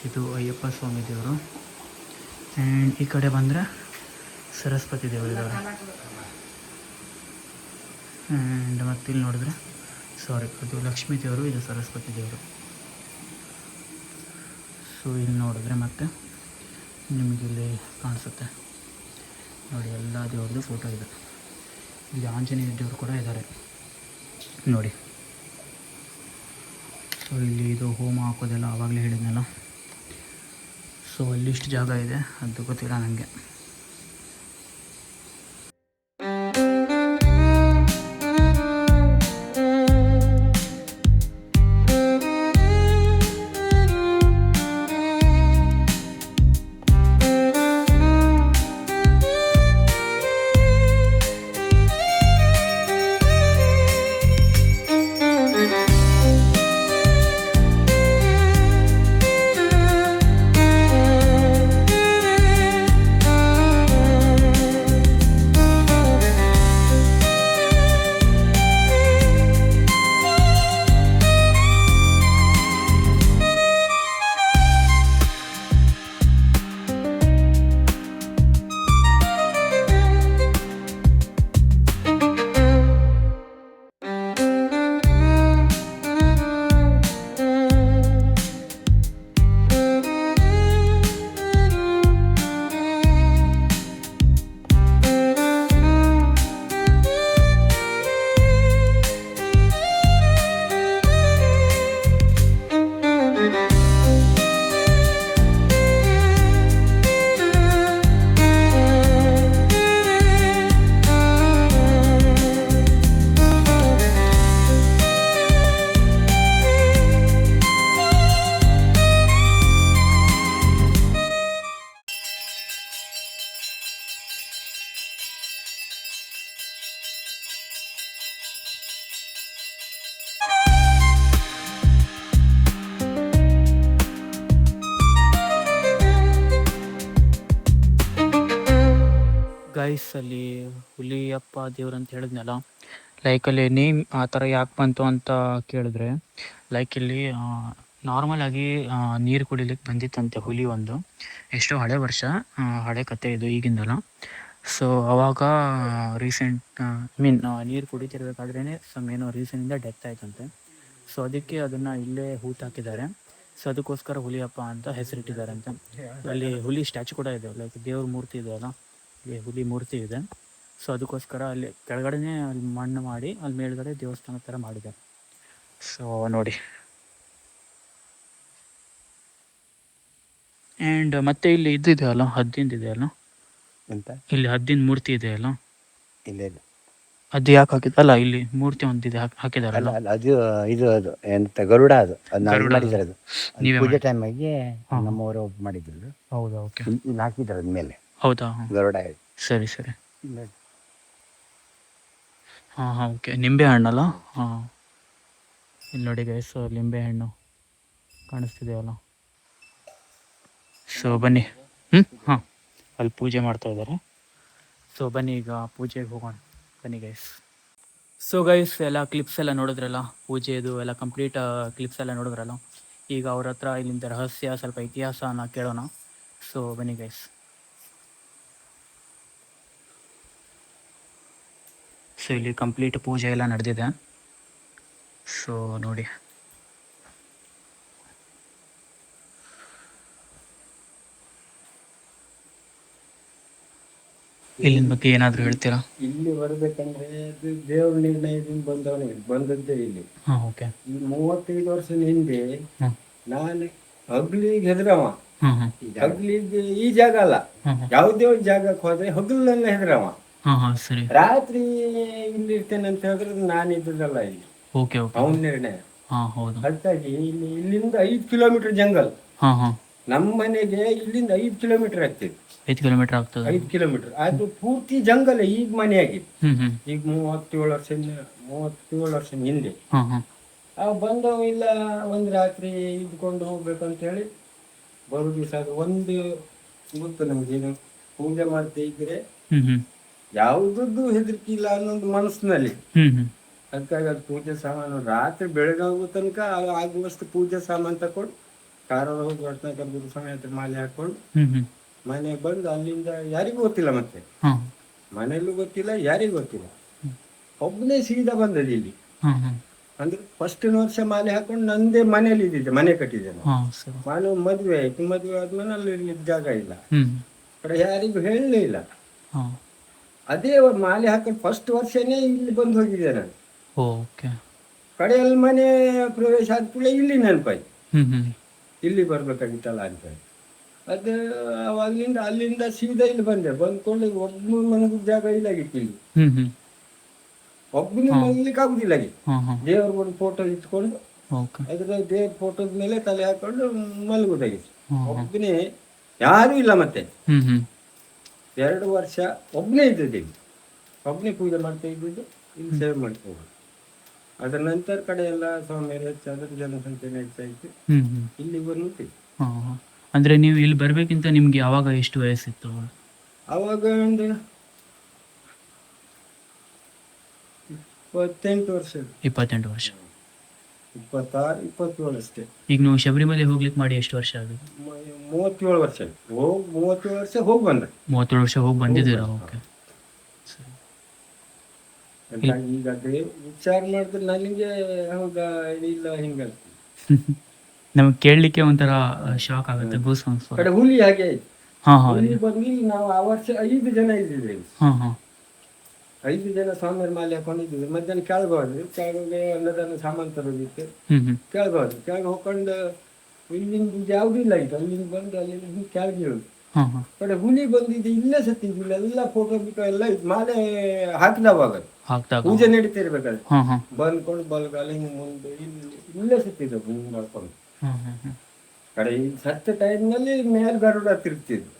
ಇದು ಅಯ್ಯಪ್ಪ ಸ್ವಾಮಿ ದೇವರು, ಆ್ಯಂಡ್ ಈ ಕಡೆ ಬಂದರೆ ಸರಸ್ವತಿ ದೇವರು ಇದ್ದಾರೆ. ಆ್ಯಂಡ್ ಮತ್ತೆ ಇಲ್ಲಿ ನೋಡಿದ್ರೆ ಅದು ಲಕ್ಷ್ಮೀ ದೇವರು, ಇದು ಸರಸ್ವತಿ ದೇವರು. ಸೊ ಇಲ್ಲಿ ನೋಡಿದ್ರೆ ಮತ್ತೆ ನಿಮಗಿಲ್ಲಿ ಕಾಣಿಸುತ್ತೆ ನೋಡಿ, ಎಲ್ಲ ದೇವ್ರದ್ದು ಫೋಟೋ ಇದೆ. ಇಲ್ಲಿ ಆಂಜನೇಯ ದೇವರು ಕೂಡ ಇದ್ದಾರೆ ನೋಡಿ. ಸೊ ಇಲ್ಲಿ ಇದು ಹೋಮ ಹಾಕೋದೆಲ್ಲ ಆವಾಗಲೇ ಹೇಳಿದ್ನಲ್ಲ. ಸೊ ಅಲ್ಲಿಷ್ಟು ಜಾಗ ಇದೆ, ಅದು ಗೊತ್ತಿಲ್ಲ ನನಗೆ. ಗೈಸ್ ಅಲ್ಲಿ ಹುಲಿಯಪ್ಪ ದೇವ್ರು ಅಂತ ಹೇಳಿದ್ನಲ್ಲ, ಲೈಕ್ ಅಲ್ಲಿ ನೇಮ್ ಆ ಥರ ಯಾಕೆ ಬಂತು ಅಂತ ಕೇಳಿದ್ರೆ, ಲೈಕ್ ಇಲ್ಲಿ ನಾರ್ಮಲ್ ಆಗಿ ನೀರು ಕುಡಿಲಿಕ್ಕೆ ಬಂದಿತ್ತಂತೆ ಹುಲಿ ಒಂದು. ಎಷ್ಟೋ ಹಳೆ ವರ್ಷ, ಹಳೆ ಕತೆ ಇದು, ಈಗಿಂದಲ್ಲ. ಸೊ ಅವಾಗ ರೀಸೆಂಟ್ ಮೀನ್ ನೀರು ಕುಡಿತಿರ್ಬೇಕಾದ್ರೇ ಏನೋ ರೀಸನಿಂದ ಡೆತ್ ಆಯ್ತಂತೆ. ಸೊ ಅದಕ್ಕೆ ಅದನ್ನು ಇಲ್ಲೇ ಹೂತಾಕಿದ್ದಾರೆ. ಸೊ ಅದಕ್ಕೋಸ್ಕರ ಹುಲಿಯಪ್ಪ ಅಂತ ಹೆಸರಿಟ್ಟಿದ್ದಾರೆ ಅಂತ. ಅಲ್ಲಿ ಹುಲಿ ಸ್ಟ್ಯಾಚು ಕೂಡ ಇದೆ, ಲೈಕ್ ದೇವ್ರ ಮೂರ್ತಿ ಇದೆ ಅಲ್ಲ, ಇಲ್ಲಿ ಹುಲಿ ಮೂರ್ತಿ ಇದೆ. ಸೊ ಅದಕ್ಕೋಸ್ಕರ ಅಲ್ಲಿ ಕೆಳಗಡೆನೇ ಅಲ್ಲಿ ಮಣ್ಣು ಮಾಡಿ ಅಲ್ಲಿ ಮೇಲ್ಗಡೆ ದೇವಸ್ಥಾನ ಥರ ಮಾಡಿದ್ದಾರೆ. ಸೊ ನೋಡಿ. ಆ್ಯಂಡ್ ಮತ್ತೆ ಇಲ್ಲಿ ಇದಿದೆ ಅಲ್ಲ, ಹದ್ದಿಂದಿದೆ ಅಲ್ಲ, ಅಂತ ಇಲ್ಲಿ ಹದ್ದಿನ ಮೂರ್ತಿ ಇದೆ ಅಲ್ಲ, ಇಲ್ಲ ಇಲ್ಲ ಅದು ಯಾಕೆ ಹಾಕಿದ್ದಲ್ಲ, ಇಲ್ಲಿ ಮೂರ್ತಿ ಒಂದಿದೆ ಹಾಕಿದಾರಲ್ಲ. ಅಲ್ಲ ಅದು ಇದು ಅದು ಎಂತ ಗರುಡ ಅದು ನಾವು ಗರುಡ. ಮಾಡಿದ್ದಾರೆ ಅದು ನೀವೇ ಪೂಜೆ ಟೈಮಾಗಿ ಹಾ. ನಮ್ಮವರು ಮಾಡಿದ್ರು ಹೌದಾ, ಓಕೆ. ಇಲ್ಲಿ ಹಾಕಿದ್ದಾರೆ ಅದ್ಮೇಲೆ ಹೌದಾ, ಗರುಡ ಸರಿ ಸರಿ. ಹಾಂ ಹಾಂ, ಓಕೆ. ನಿಂಬೆ ಹಣ್ಣಲ್ಲ? ಹಾಂ, ಇಲ್ಲಿ ನೋಡಿ ಗೈಸ್, ಲಿಂಬೆ ಹಣ್ಣು ಕಾಣಿಸ್ತಿದೆಯಲ್ಲ. ಸೊ ಬನ್ನಿ. ಹಾಂ, ಅಲ್ಲಿ ಪೂಜೆ ಮಾಡ್ತಾ ಇದ್ದಾರೆ. ಸೊ ಬನ್ನಿ ಈಗ ಪೂಜೆಗೆ ಹೋಗೋಣ, ಬನ್ನಿ ಗೈಸ್. ಸೊ ಗೈಸ್, ಎಲ್ಲ ಕ್ಲಿಪ್ಸ್ ಎಲ್ಲ ನೋಡಿದ್ರಲ್ಲ, ಪೂಜೆದು ಎಲ್ಲ ಕಂಪ್ಲೀಟ್ ಕ್ಲಿಪ್ಸ್ ಎಲ್ಲ ನೋಡಿದ್ರಲ್ಲ. ಈಗ ಅವ್ರ ಹತ್ರ ಇಲ್ಲಿಂದ ರಹಸ್ಯ, ಸ್ವಲ್ಪ ಇತಿಹಾಸನ ಕೇಳೋಣ. ಸೊ ಬನ್ನಿ ಗೈಸ್. ಸೊ ಇಲ್ಲಿ ಕಂಪ್ಲೀಟ್ ಪೂಜೆ ಎಲ್ಲ ನಡೆದಿದೆ. ಸೊ ನೋಡಿ. ಇಲ್ಲಿನ ಬಗ್ಗೆ ಏನಾದರೂ ಹೇಳ್ತೀರಾ? ಇಲ್ಲಿ ಬರ್ಬೇಕಂದ್ರೆ ಅದು ದೇವ್ರ ನಿರ್ಣಯದಿಂದ ಬಂದದ್ದೇ ಇಲ್ಲಿ. ಹಾಂ, ಓಕೆ. ಈ 35 ವರ್ಷದ ಹಿಂದೆ ಹ್ಮ್. ನಾನು ಹಗ್ಲಿಗೆ ಹೆದರವ. ಹಾಂ ಹಾಂ ಹಗ್ಲಿಗೆ ಈ ಜಾಗ ಅಲ್ಲ, ಹಾಂ ಹಾಂ ಯಾವುದೇ ಒಂದು ಜಾಗಕ್ಕೆ ಹೋದ್ರೆ ಹಗಲೆಲ್ಲ ಹೆದರವ. ಹಾಂ ಹಾಂ, ಸರಿ. ರಾತ್ರಿ ಇಲ್ಲಿ ಇರ್ತೇನೆ ಅಂತ ಹೇಳಿದ್ರೆ ನಾನು ಇದ್ದದಲ್ಲ ಇಲ್ಲಿ, ಓಕೆ ಓಕೆ. ಅವನ ನಿರ್ಣಯ. ಹಾಂ, ಹೌದು. ಅದಕ್ಕಾಗಿ ಇಲ್ಲಿಂದ 5 ಕಿಲೋಮೀಟರ್ ಜಂಗಲ್. ಹಾಂ ಹಾಂ, ನಮ್ಮ ಮನೆಗೆ ಇಲ್ಲಿಂದ 5 ಕಿಲೋಮೀಟರ್ ಆಗ್ತದೆ. 5 ಕಿಲೋಮೀಟರ್ ಆಗ್ತದೆ. 5 ಕಿಲೋಮೀಟರ್ ಅದು ಪೂರ್ತಿ ಜಂಗಲ್. ಈಗ ಮನೆ ಆಗಿದೆ. ಹ್ಞೂ ಹ್ಞೂ. ಈಗ 37 ವರ್ಷ ಹಿಂದೆ ಹಾಂ ಹಾಂ ಅವ ಬಂದವ. ಇಲ್ಲ ಒಂದು ರಾತ್ರಿ ಇದ್ಕೊಂಡು ಹೋಗ್ಬೇಕಂತ ಹೇಳಿ ಬರೋ ದಿವಸ ಅದು ಒಂದು ಗೊತ್ತು ನಮ್ಗೇನು, ಪೂಜೆ ಮಾಡ್ತಾ ಇದ್ರೆ ಹ್ಞೂ ಹ್ಞೂ ಯಾವುದದ್ದು ಹೆದರಿಕೆ ಇಲ್ಲ ಅನ್ನೊಂದು ಮನಸ್ಸಿನಲ್ಲಿ. ಹ್ಞೂ ಹ್ಞೂ ಅದಕ್ಕಾಗಿ ಅದು ಪೂಜೆ ಸಾಮಾನು ರಾತ್ರಿ ಬೆಳಗಾಗೋ ತನಕ ಆಗುವಷ್ಟು ಪೂಜೆ ಸಾಮಾನು ತಕೊಂಡು ಕಾರಲ್ಲಿ ಹೋಗಿ ರತ್ನಾಕರ ಸಮೇತ ಮಾಲೆ ಹಾಕೊಂಡು ಹ್ಞೂ ಹ್ಞೂ ಮನೆಗೆ ಬಂದು ಅಲ್ಲಿಂದ ಯಾರಿಗೂ ಗೊತ್ತಿಲ್ಲ, ಮತ್ತೆ ಹಾಂ ಮನೆಯಲ್ಲೂ ಗೊತ್ತಿಲ್ಲ, ಯಾರಿಗೂ ಗೊತ್ತಿಲ್ಲ. ಒಬ್ಬನೇ ಸೀದಾ ಬಂದದ್ದು ಇಲ್ಲಿ. ಹಾಂ ಹಾಂ ಅಂದ್ರೆ ಫಸ್ಟ್ ವರ್ಷ ಮಾಲೆ ಹಾಕೊಂಡು ನಂದೇ ಮನೇಲಿ ಇದ್ದಿದ್ದೆ, ಮನೆ ಕಟ್ಟಿದ್ದೆ ನಾನು. ಹಾಂ, ಸರಿ. ನಾನು ಮದುವೆ ಆಯ್ತು. ಮದುವೆ ಆದ್ಮೇಲೆ ಅಲ್ಲಿ ಇರ್ಲಿಕ್ಕೆ ಜಾಗ ಇಲ್ಲ, ಹ್ಞೂ ಕಡೆ ಯಾರಿಗೂ ಹೇಳಲೇ ಇಲ್ಲ. ಹಾಂ, ಅದೇ ಮಾಲೆ ಹಾಕೊಂಡು ಫಸ್ಟ್ ವರ್ಷನೇ ಇಲ್ಲಿ ಬಂದು ಹೋಗಿದ್ದೆ ನಾನು. ಓಕೆ. ಕಡೆಯಲ್ಲಿ ಮನೆ ಪ್ರವೇಶ ಆದ ಕೂಡ ಇಲ್ಲಿ ನೆನಪಾಯ್ತು, ಹ್ಞೂ ಹ್ಞೂ ಇಲ್ಲಿ ಬರ್ಬೇಕಾಗಿತ್ತಲ್ಲ ಅಂತ ಹೇಳಿ. ಅದು ಅವಾಗ್ಲಿಂದ ಅಲ್ಲಿಂದ ಸೀದಾ ಇಲ್ಲಿ ಬಂದೆ. ಬಂದ್ಕೊಂಡು ಒಬ್ಬನು ಮನೆಗೂ ಜಾಗ ಇಲ್ಲ ಆಗಿತ್ತು ಇಲ್ಲಿ. ಹ್ಞೂ ಹ್ಞೂ ಒಬ್ಬನು ಮಲಗ್ಲಿಕ್ಕೆ ಆಗುದಿಲ್ಲ ಆಗಿ. ಹಾಂ ಹಾಂ, ದೇವ್ರ ಒಂದು ಫೋಟೋ ಇಟ್ಕೊಂಡು ಓಕೆ. ಅದ್ರ ದೇವ್ರ ಫೋಟೋದ ಮೇಲೆ ತಲೆ ಹಾಕೊಂಡು ಮಲಗುದಾಗಿತ್ತು. ಹಾಂ ಹಾಂ ಒಬ್ಬನೇ, ಯಾರೂ ಇಲ್ಲ. ಮತ್ತೆ ಹ್ಞೂ ಹ್ಞೂ 2 ವರ್ಷ ಒಬ್ಬನೇ ಇದ್ದದ್ದು ಇಲ್ಲಿ, ಒಬ್ಬನೇ ಪೂಜೆ ಮಾಡ್ತಾ ಇದ್ದಿದ್ದು, ಇಲ್ಲಿ ಸೇವೆ ಮಾಡ್ತಾ ಹೋಗುದು. ಅದರ ನಂತರ ಕಡೆ ಎಲ್ಲ ಸ್ವಾಮಿಯರು ಹೆಚ್ಚಾದ್ರೆ ಜನಸಂಖ್ಯೆ ಹೆಚ್ಚಾ ಇತ್ತು, ಹ್ಞೂ ಹ್ಞೂ ಇಲ್ಲಿ ಬಂದ್ಬಿಟ್ಟು. ಹಾಂ ಹಾಂ. ಅಂದರೆ ನೀವು ಇಲ್ಲಿ ಬರಬೇಕಿಂತ ನಿಮಗೆ ಆವಾಗ ಎಷ್ಟು ವಯಸ್ಸಿತ್ತು? ಅವಾಗ ಒಂದು 28 ವರ್ಷ, 28 ವರ್ಷ. 26, 27 ಅಷ್ಟೇ. ಈಗ ನೀವು ಶಬರಿಮಲೆ ಹೋಗ್ಲಿಕ್ಕೆ ಮಾಡಿ ಎಷ್ಟು ವರ್ಷ ಆಗಿದೆ? 37 ವರ್ಷ. 37 ವರ್ಷ ಹೋಗಿ ಬಂದ. 37 ವರ್ಷ ಹೋಗಿ ಬಂದಿದ್ದೀರಾ? ಓಕೆ, ಸರಿ. ಈಗ ಅದೇ ವಿಚಾರ ಮಾಡಿದ್ರೆ ನನಗೆ ಹೌದಾ ಇಲ್ಲ ಹಿಂಗಲ್ಲ. ನಮಗೆ ಕೇಳಲಿಕ್ಕೆ ಒಂಥರ ಶಾಕ್ ಆಗುತ್ತೆ, ಗೂಸ್ ಬಂಪ್ಸ್. ಕಡೆ ಹುಲಿ ಹಾಗೆ ಆಯ್ತು. ಹಾಂ ಹಾಂ ಹುಲಿ ಬಂದು ನಾವು ಆ ವರ್ಷ 5 ಜನ ಇದ್ದಿದ್ದೇವೆ. ಹಾಂ ಹಾಂ 5 ಜನ ಸ್ವಾಮಿಯರ ಮಾಲೆ ಹಾಕೊಂಡಿದ್ವಿ. ಮಧ್ಯಾಹ್ನ ಕೆಳಗೆ ಹೋದ್ವಿ. ಕೆಳಗೆ ಅನ್ನದಾನ ಸಾಮಾನು ತರೋದಿತ್ತು. ಹ್ಞೂ ಹ್ಞೂ ಕೆಳಗೆ ಹೋದ್ವಿ. ಕೆಳಗೆ ಹೋಗ್ಕೊಂಡು ಇಲ್ಲಿಂದ ಯಾವುದೂ ಇಲ್ಲ ಆಯ್ತು. ಅಲ್ಲಿಂದ ಬಂದು ಅಲ್ಲಿಂದ ಕೆಳಗೆ ಇರೋದು. ಹಾಂ ಹಾಂ ಕಡೆ ಹುಲಿ ಬಂದಿದ್ದು ಇಲ್ಲೇ ಸತ್ತಿದ್ವಿ. ಎಲ್ಲ ಫೋಟೋ ಬಿಟ್ಟು ಎಲ್ಲ ಇದು ಮಾಲೆ ಹಾಕಿದವಾಗ ಹಾಕ್ದಾಗ ಪೂಜೆ ನಡೀತಿರ್ಬೇಕಾದ್ರೆ ಹಾಂ ಹಾಂ ಬಂದ್ಕೊಂಡು ಬಲಗಾಲ ಹಿಂಗೆ ಮುಂದೆ ಇಲ್ಲೇ ಸತ್ತಿದ್ದು ಹಿಂಗೆ ಮಾಡ್ಕೊಂಡು. ಹಾಂ ಹಾಂ ಹಾಂ ಕಡೆ ಈ ಸತ್ತ ಟೈಮ್ನಲ್ಲಿ ಮೇಲೆ ಗರುಡ ತಿರುಗ್ತಿದ್ರು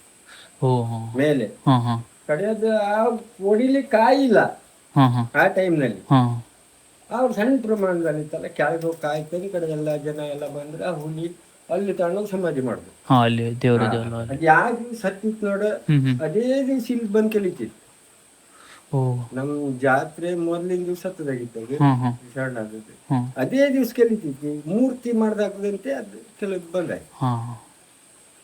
ಓ ಹಾಂ ಮೇಲೆ. ಹಾಂ ಹಾಂ ಕಡೆ ಅದು ಆ ಹೊಡಿಲಿಕ್ಕೆ ಕಾಯಿಲ್ಲ ಹಾಂ ಹಾಂ ಆ ಟೈಮ್ನಲ್ಲಿ. ಹಾಂ ಅವ್ರು ಸಣ್ಣ ಪ್ರಮಾಣದಲ್ಲಿ ಇತ್ತಲ್ಲ, ಕೆಳಗೆ ಹೋಗಿ ಕಾಯ್ಕೊಂಡು ಕಡೆ ಎಲ್ಲ ಜನ ಎಲ್ಲ ಬಂದ್ರೆ ಆ ಹುಲಿ ಅಲ್ಲಿ ತಗೊಂಡೋಗಿ ಸಮಾಧಿ ಮಾಡುದು. ಹಾಂ ಅಲ್ಲಿ ದೇವ್ರ ಇದೆಯಲ್ಲ. ಅದು ಯಾವ ದಿವಸ ಸತ್ತಿತ್ತು ನೋಡ ಹ್ಞೂ ಹ್ಞೂ ಅದೇ ದಿವಸ ಇಲ್ಲಿ ಬಂದು ಕಲಿತಿತ್ತು. ಓ ನಮ್ ಜಾತ್ರೆ ಮೊದಲಿನ ದಿವಸ ಹತ್ತದಾಗಿತ್ತು ಅದು ಹಾಂ ಹಾಂ ಸ್ಟಾರ್ಟ್ ಆಗುತ್ತೆ. ಹಾಂ ಅದೇ ದಿವ್ಸ ಕಲಿತಿತ್ತು ಮೂರ್ತಿ ಮಾಡ್ದಾಕದಂತೆ ಅದು ಕೆಲವು ಬಂದಾಯ್ತು, ಹಾಂ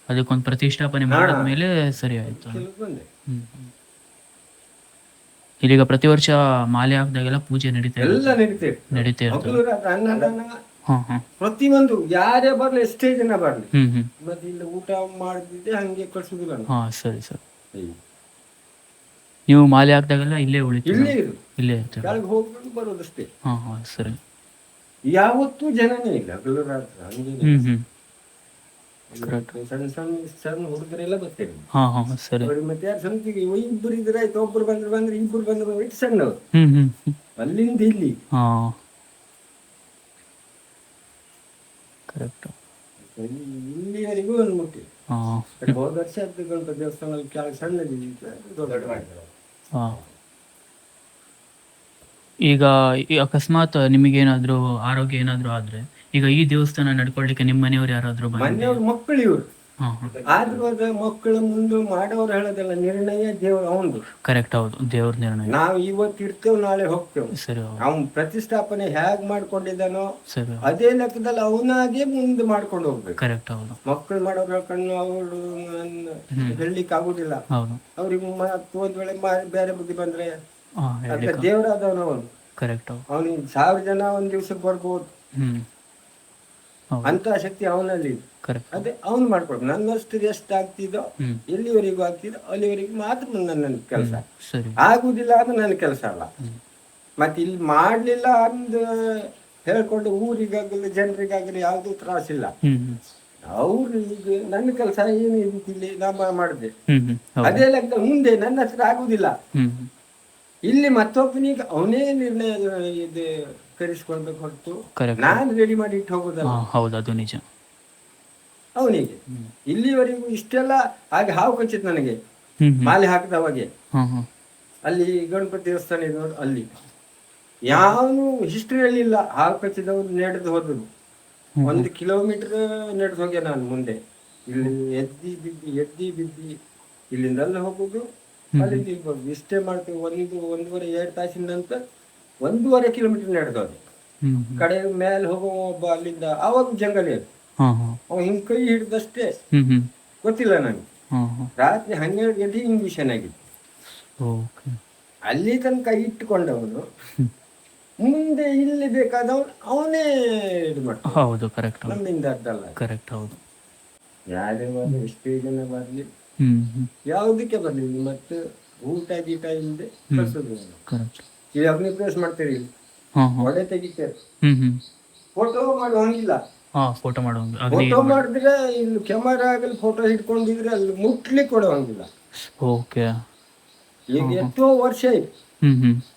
ಅದಕ್ಕೊಂದು ಪ್ರತಿಷ್ಠಾಪನೆ ಮಾಡಿದ್ಮೇಲೆ ಸರಿ ಆಯಿತು. ಕೆಲವು ಬಂದೆ. ಇಲ್ಲಿಗ ಪ್ರತಿ ವರ್ಷ ಮಾಲೆ ಹಾಕಿದಾಗೆಲ್ಲ ಪೂಜೆ ನಡೀತಾ ಎಲ್ಲ ನಡೀತೇವೆ ನಡೀತಾ ಇರ್ತದೆ. ಹಗಲು ರಾತ್ರಿ ಅನ್ನದಾನ ಹಾಂ ಹಾಂ ಪ್ರತಿಯೊಂದು ಯಾರೇ ಬರ್ಲಿ ಎಷ್ಟೇ ಜನ ಬರ್ಲಿ ಹ್ಞೂ ಮತ್ತೆ ಇಲ್ಲಿ ಊಟ ಮಾಡಿದ್ದೆ ಹಂಗೆ ಕಳ್ಸುದಿಲ್ಲ ನಾವು. ಹಾಂ ಸರಿ ಸರ್. ನೀವು ಮಾಲೆ ಹಾಕಿದಾಗೆಲ್ಲ ಇಲ್ಲೇ ಉಳಿತೀವಿ? ಇಲ್ಲೇ ಇರು, ಇಲ್ಲೇ ಇರ್ತೀವಿ. ಕೆಳಗೆ ಹೋಗ್ಕೊಂಡು ಬರೋದಷ್ಟೇ. ಹಾಂ ಸರಿ. ಯಾವತ್ತೂ ಜನನೇ ಇಲ್ಲ ಹಗಲು ರಾತ್ರಿ ಹಂಗೆ. ಸಣ್ಣ ಸಣ್ಣ ಸಣ್ಣ ಹುಡುಗರೆಲ್ಲ ಬರ್ತೇವೆ. ಹಾಂ ಸರಿ. ಅವ್ರಿಗೆ ಮತ್ತೆ ಯಾರು ಸಂತಿಗೆ ಇಬ್ಬರು ಇದ್ರೆ ಆಯ್ತು, ಒಬ್ರು ಬಂದ್ರೆ ಇಬ್ಬರು ಬಂದ್ರೆ ಇಟ್ಟು ಸಣ್ಣವ್ರು ಅಲ್ಲಿಂದ ಇಲ್ಲಿ. ಹಾಂ ಕರೆಕ್ಟ್. ಇಲ್ಲಿವರೆಗೂ ಒಂದು ಮುಟ್ಟಿ. ಹಾಂ ಹೋದ ವರ್ಷ ಅದು ಗಣಪತಿ ದೇವಸ್ಥಾನದಲ್ಲಿ ಕೆಳಗೆ ಸಣ್ಣದಿತ್ತು, ದೊಡ್ಡ ಮಾಡಿದ್ರು. ಹಾಂ ಈಗ ಅಕಸ್ಮಾತ್ ನಿಮಗೇನಾದರೂ ಆರೋಗ್ಯ ಏನಾದರೂ ಆದರೆ ಈಗ ಈ ದೇವಸ್ಥಾನ ನಡ್ಕೊಳ್ಲಿಕ್ಕೆ ನಿಮ್ಮ ಮನೆಯವ್ರು ಯಾರಾದರೂ ಮನೆಯವ್ರ ಮಕ್ಕಳು ಇವರು. ಹಾಂ ಆದ್ರೂ ಅದ ಮಕ್ಕಳ ಮುಂದೆ ಮಾಡೋರು ಹೇಳೋದಲ್ಲ, ನಿರ್ಣಯ ದೇವ್ರ ಅವಂದು. ಕರೆಕ್ಟ್, ಹೌದು, ದೇವ್ರ ನಿರ್ಣಯ. ನಾವು ಇವತ್ತು ಇರ್ತೇವೆ ನಾಳೆ ಹೋಗ್ತೇವೆ. ಸರಿ ಅವ್ನ್ ಪ್ರತಿಷ್ಠಾಪನೆ ಹೇಗ್ ಮಾಡ್ಕೊಂಡಿದ್ದಾನೋ ಸರಿ ಅದೇ ಲೆಕ್ಕದಲ್ಲಿ ಅವನಾಗೆ ಮುಂದೆ ಮಾಡ್ಕೊಂಡು ಹೋಗ್ಬೇಕು. ಕರೆಕ್ಟ್, ಹೌದು. ಮಕ್ಕಳು ಮಾಡೋರು ಹೇಳ್ಕೊಂಡು ಅವರು ಹೇಳಲಿಕ್ಕೆ ಆಗುದಿಲ್ಲ. ಹೌದು. ಅವ್ರಿಗೆ ಒಂದ್ ವೇಳೆ ಬೇರೆ ಬುದ್ಧಿ ಬಂದ್ರೆ ಹಾಂ ಅದ್ರ ದೇವರಾದವನು ಅವನು. ಕರೆಕ್ಟ್, ಹೌದು. ಅವನಿಗೆ 1000 ಜನ ಒಂದ್ ದಿವ್ಸಕ್ಕೆ ಬರ್ಬೋದು, ಅಂತ ಶಕ್ತಿ ಅವನಲ್ಲಿ. ಕರೆಕ್ಟ್. ಅದೇ ಅವ್ನು ಮಾಡ್ಕೊಡ್ಬೇಕು. ನನ್ನಷ್ಟು ಎಷ್ಟು ಆಗ್ತಿದೋ ಎಲ್ಲಿವರೆಗೂ ಆಗ್ತಿದೋ ಅಲ್ಲಿವರೆಗೂ ಮಾತ್ರ ನನ್ನ ಕೆಲಸ. ಸರಿ. ಆಗುದಿಲ್ಲ ಅದು ನನ್ನ ಕೆಲಸ ಅಲ್ಲ. ಮತ್ತೆ ಇಲ್ಲಿ ಮಾಡ್ಲಿಲ್ಲ ಅಂದ್ ಹೇಳ್ಕೊಂಡು ಊರಿಗಾಗಲಿ ಜನರಿಗಾಗಲಿ ಯಾವ್ದು ತ್ರಾಸಿಲ್ಲ. ಅವ್ರು ಈಗ ನನ್ನ ಕೆಲಸ ಏನು ಇಲ್ಲಿ ನಾ ಮಾಡಿದೆ ಅದೇ ಲೆಕ್ಕ ಮುಂದೆ ನನ್ನ ಹತ್ರ ಆಗುದಿಲ್ಲ. ಇಲ್ಲಿ ಮತ್ತೊಬ್ಬನಿಗೆ ಅವನೇ ನಿರ್ಣಯ ಇದು ಕರೆಸ್ಕೊಳ್ಬೇಕು ಹೊರತು ನಾನು ರೆಡಿ ಮಾಡಿ ಇಟ್ಟು ಹೋಗುದಲ್ಲ. ಹೌದು, ಅದು ನಿಜ. ಅವನಿಗೆ ಇಲ್ಲಿವರೆಗೂ ಇಷ್ಟೆಲ್ಲ ಹಾಗೆ ಹಾವು ಕಚ್ಚಿತ್ತು ನನಗೆ ಮಾಲೆ ಹಾಕಿದವಾಗೆ. ಅಲ್ಲಿ ಗಣಪತಿ ದೇವಸ್ಥಾನ ಇದೆ ನೋಡಿ, ಅಲ್ಲಿ ಯಾವನು ಹಿಸ್ಟ್ರಿಯಲ್ಲಿ ಇಲ್ಲ ಹಾವು ಕಚ್ಚಿದವರು ನಡೆದು ಹೋದ್ರು. 1 ಕಿಲೋಮೀಟರ್ ನಡೆದು ಹೋಗ್ಯ ನಾನು ಮುಂದೆ. ಇಲ್ಲಿ ಎದ್ದಿ ಬಿದ್ದಿ ಇಲ್ಲಿಂದಲ್ಲ ಹೋಗುದು, ಅಲ್ಲಿಂದ ಇರ್ಬೋದು. ಇಷ್ಟೇ ಮಾಡ್ತೀವಿ. 1-1.5-2 ತಾಸಿನ ನಂತರ 1.5 ಕಿಲೋಮೀಟರ್ ನಡೆದೋದೆ. ಕಡೆ ಮೇಲೆ ಹೋಗೋ ಒಬ್ಬ ಅಲ್ಲಿಂದ, ಆವಾಗ ಜಂಗಲಿ ಅದು. ಅವ ಹಿಂಗ್ ಕೈ ಹಿಡ್ದಷ್ಟೇ ಗೊತ್ತಿಲ್ಲ ನನಗೆ. ರಾತ್ರಿ 12 ಗಂಟೆ ಇಂಗ್ಲಿಷನ್ ಆಗಿತ್ತು. ಅಲ್ಲಿ ತನಕ ಇಟ್ಟುಕೊಂಡವನು ಮುಂದೆ ಇಲ್ಲಿ ಬೇಕಾದವನು ಅವನೇ ಇದು ಮಾಡ್ತಾನೆ. ಹೌದು, ಕರೆಕ್ಟ್, ನಮ್ಮಿಂದ ಅಡ್ಡಲ್ಲ. ಕರೆಕ್ಟ್, ಹೌದು. ಯಾರೇ ಬರ್ಲಿ, ಎಷ್ಟೇ ಜನ ಬರ್ಲಿ, ಯಾವುದಕ್ಕೆ ಬರ್ಲಿ, ಮತ್ತೆ ಊಟ ಗೀಟ ಇಲ್ಲದೆ ಕಳ್ಸೋದು. ಈಗ ಅಗ್ನಿ ಪ್ರವೇಶ ಮಾಡ್ತೀರಿ, ಒಡೆ ತೆಗಿತಾರೆ, ಫೋಟೋ ಮಾಡುವಂಗಿಲ್ಲ. ಫೋಟೋ ಮಾಡುವಂಗ, ಫೋಟೋ ಮಾಡಿದ್ರೆ ಇಲ್ಲಿ ಕ್ಯಾಮರಾ ಆಗಲಿ ಫೋಟೋ ಹಿಡ್ಕೊಂಡಿದ್ರೆ ಅಲ್ಲಿ ಮುಟ್ಲಿಕ್ಕೆ ಕೊಡುವಂಗಿಲ್ಲ. ಓಕೆ. ಈಗ ಎಷ್ಟೋ ವರ್ಷ ಆಯ್ತು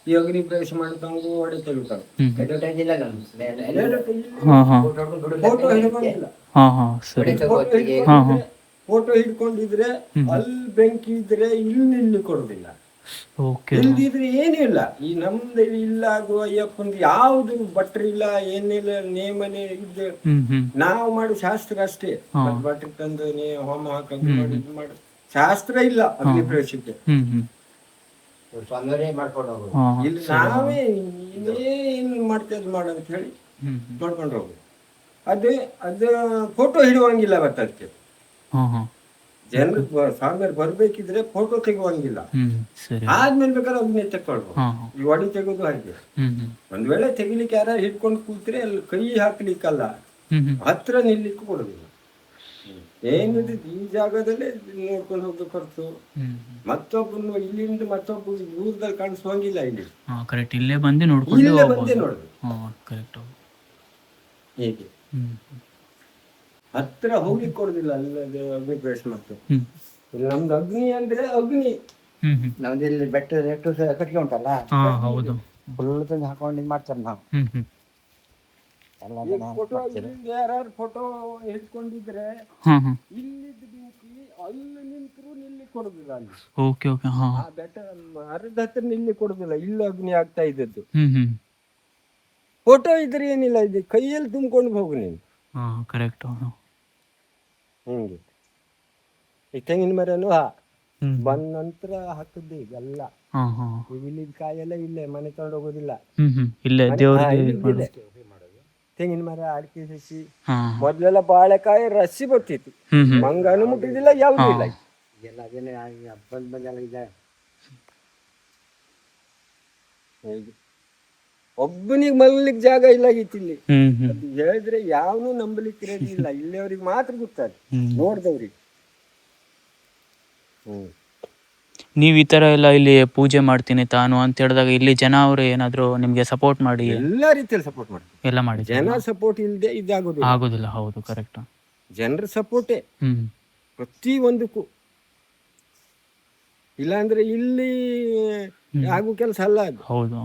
ಈ ಅಗ್ನಿ ಪ್ರವೇಶ ಮಾಡ್ತಂಗು ಒಡೆ ತೆಗಿತಾಗ ಫೋಟೋ ಹಿಡ್ಕೊಂಡಿಲ್ಲ. ಫೋಟೋ ಹಿಡ್ಕೊಂಡಿದ್ರೆ ಅಲ್ಲಿ ಬೆಂಕಿ ಇದ್ರೆ ಇಲ್ಲಿ ಕೊಡುದಿಲ್ಲ. ಇಲ್ದಿದ್ರೆ ಏನೂ ಇಲ್ಲ. ಈ ನಮ್ದು ಇಲ್ಲ ಆಗುವ ಅಯ್ಯಪ್ಪಂದು ಯಾವ್ದು ಭಟ್ರು ಇಲ್ಲ, ಏನಿಲ್ಲ, ನೇಮನೆ ಇದ್ದು ನಾವು ಮಾಡಿ ಶಾಸ್ತ್ರ ಅಷ್ಟೇ. ಭಟ್ರು ತಂದು ಹೋಮ ಹಾಕಂದು ಮಾಡಿ ಶಾಸ್ತ್ರ ಇಲ್ಲ ಅಗ್ನಿ ಪ್ರವೇಶಕ್ಕೆ. ಇಲ್ಲಿ ನಾವೇ ಏನ್ ಮಾಡ್ತೇವೆ ಮಾಡಂತ ಹೇಳಿ ಮಾಡ್ಕೊಂಡು ಹೋಗುದು. ಅದು ಫೋಟೋ ಹಿಡುವಂಗಿಲ್ಲ. ಬರ್ತದಕ್ಕೆ ಜನರು ಸ್ವಾಮಿಯರು ಬರ್ಬೇಕಿದ್ರೆ ಫೋಟೋ ತೆಗುವಂಗಿಲ್ಲ. ಆದ್ಮೇಲೆ ಬೇಕಾದ್ರೆ ಅಗ್ನಿ ತಕೊಳ್ಬೋದು. ಈ ಒಡಿ ತೆಗೋದು ಹಾಗೆ. ಒಂದ್ ವೇಳೆ ತೆಗಿಲಿಕ್ಕೆ ಯಾರು ಹಿಡ್ಕೊಂಡು ಕೂತ್ರೆ ಅಲ್ಲಿ ಕೈ ಹಾಕ್ಲಿಕ್ಕಲ್ಲ, ಹತ್ರ ನಿಲ್ಲಿಕ್ಕೂ ಕೊಡುದಿಲ್ಲ. ಏನಿದೆ ಈ ಜಾಗದಲ್ಲೇ ನೋಡ್ಕೊಂಡು ಹೋಗ್ಬೇಕು ಹೊರತು ಮತ್ತೊಬ್ಬನು ಇಲ್ಲಿಂದ ಮತ್ತೊಬ್ಬ ದೂರದಲ್ಲಿ ಕಾಣಿಸುವಂಗಿಲ್ಲ. ಇಲ್ಲಿ ಇಲ್ಲೇ ಬಂದೇ ನೋಡ್ಬೇಕು. ಹೇಗೆ ಹತ್ರ ಹೋಗ್ಲಿಕ್ಕೆ ಕೊಡುದಿಲ್ಲ. ಅಲ್ಲದೆ ಅಗ್ನಿ ಪ್ರವೇಶ ಮಾಡ್ತೇವೆ. ನಮ್ದು ಅಗ್ನಿ ಅಂದ್ರೆ ಅಗ್ನಿ. ನಮ್ದು ಇಲ್ಲಿ ಬೆಟ್ಟ ಕಟ್ಗೆ ಉಂಟಲ್ಲ, ಫುಲ್ ತಂದು ಹಾಕೊಂಡು ಇದು ಮಾಡ್ತಾರೆ ನಾವು. ಯಾರು ಫೋಟೋ ಹಿಡ್ಕೊಂಡಿದ್ರೆ ಇಲ್ಲಿದ್ದು ಬೆಂಕಿ ಅಲ್ಲಿ ನಿಂತರು ನಿಲ್ಲಿ ಕೊಡುದಿಲ್ಲ. ಅಲ್ಲಿ ಆ ಬೆಟ್ಟ ಅರ್ಧ ಹತ್ರ ನಿಲ್ಲಿ ಕೊಡುದಿಲ್ಲ. ಇಲ್ಲಿ ಅಗ್ನಿ ಆಗ್ತಾ ಇದ್ದದ್ದು. ಫೋಟೋ ಇದ್ರೆ ಏನಿಲ್ಲ, ಇದು ಕೈಯಲ್ಲಿ ತುಂಬಿಕೊಂಡು ಹೋಗು ನೀನು. ಕರೆಕ್ಟ್. ಹಿಂಗೆ ಈ ತೆಂಗಿನ ಮರನು ಬಂದ ನಂತರ ಹಾಕಿದ್ದೆ ಈಗೆಲ್ಲ ಹಾಂ ಹಾಂ ಈಗ ಇಲ್ಲಿ ಕಾಯೆಲ್ಲ ಇಲ್ಲೇ ಮನೆ ತಗೊಂಡು ಹೋಗೋದಿಲ್ಲ. ಇಲ್ಲೇ ಹಾ, ದೇವ್ರಿಗೆ ಇಲ್ಲೇ. ತೆಂಗಿನ ಮರ ಅಡಿಕೆ ಸಸಿ ಹಾಂ ಮೊದ್ಲೆಲ್ಲ ಬಾಳೆಕಾಯಿ ರಸಿ ಬರ್ತಿತ್ತು, ಮಂಗನು ಮುಟ್ಟಿದಿಲ್ಲ, ಯಾವ್ದು ಇಲ್ಲ. ಎಲ್ಲ ಅದೇನೆ ಬಂದೆಲ್ಲ ಇದೆ. ಹೌದು. ಒಬ್ಬನಿಗೆ ಮಲ್ಲಿಕ್ ಜಾಗ ಇಲ್ಲ ಇಲ್ಲಿ. ಹ್ಮ್ ಅದು ಹೇಳಿದ್ರೆ ಯಾವನು ನಂಬಲಿಕ್ಕೆ ರೆಡಿ ಇಲ್ಲ, ಇಲ್ಲಿಯವ್ರಿಗೆ ಮಾತ್ರ ಗೊತ್ತಾಗ ನೋಡ್ದವ್ರಿಗೆ. ನೀವು ಈ ತರ ಎಲ್ಲ ಇಲ್ಲಿ ಪೂಜೆ ಮಾಡ್ತೀನಿ ತಾನು ಅಂತ ಹೇಳಿದಾಗ ಇಲ್ಲಿ ಜನ ಅವರು ಏನಾದ್ರು ನಿಮ್ಗೆ ಸಪೋರ್ಟ್ ಮಾಡಿ ಎಲ್ಲಾ ರೀತಿಯಲ್ಲಿ ಸಪೋರ್ಟ್ ಮಾಡ್ತಾರೆ. ಎಲ್ಲ ಮಾಡಿ ಜನ ಸಪೋರ್ಟ್ ಇಲ್ಲದೆ ಇದಾಗೋದಿಲ್ಲ. ಆಗೋದಿಲ್ಲ. ಹೌದು, ಕರೆಕ್ಟ್. ಜನರ ಸಪೋರ್ಟೇ ಪ್ರತಿ ಒಂದಕ್ಕೂ. ಇಲ್ಲಾಂದ್ರೆ ಇಲ್ಲಿ ಆಗೋ ಕೆಲಸ ಅಲ್ಲ ಅದು. ಹೌದು.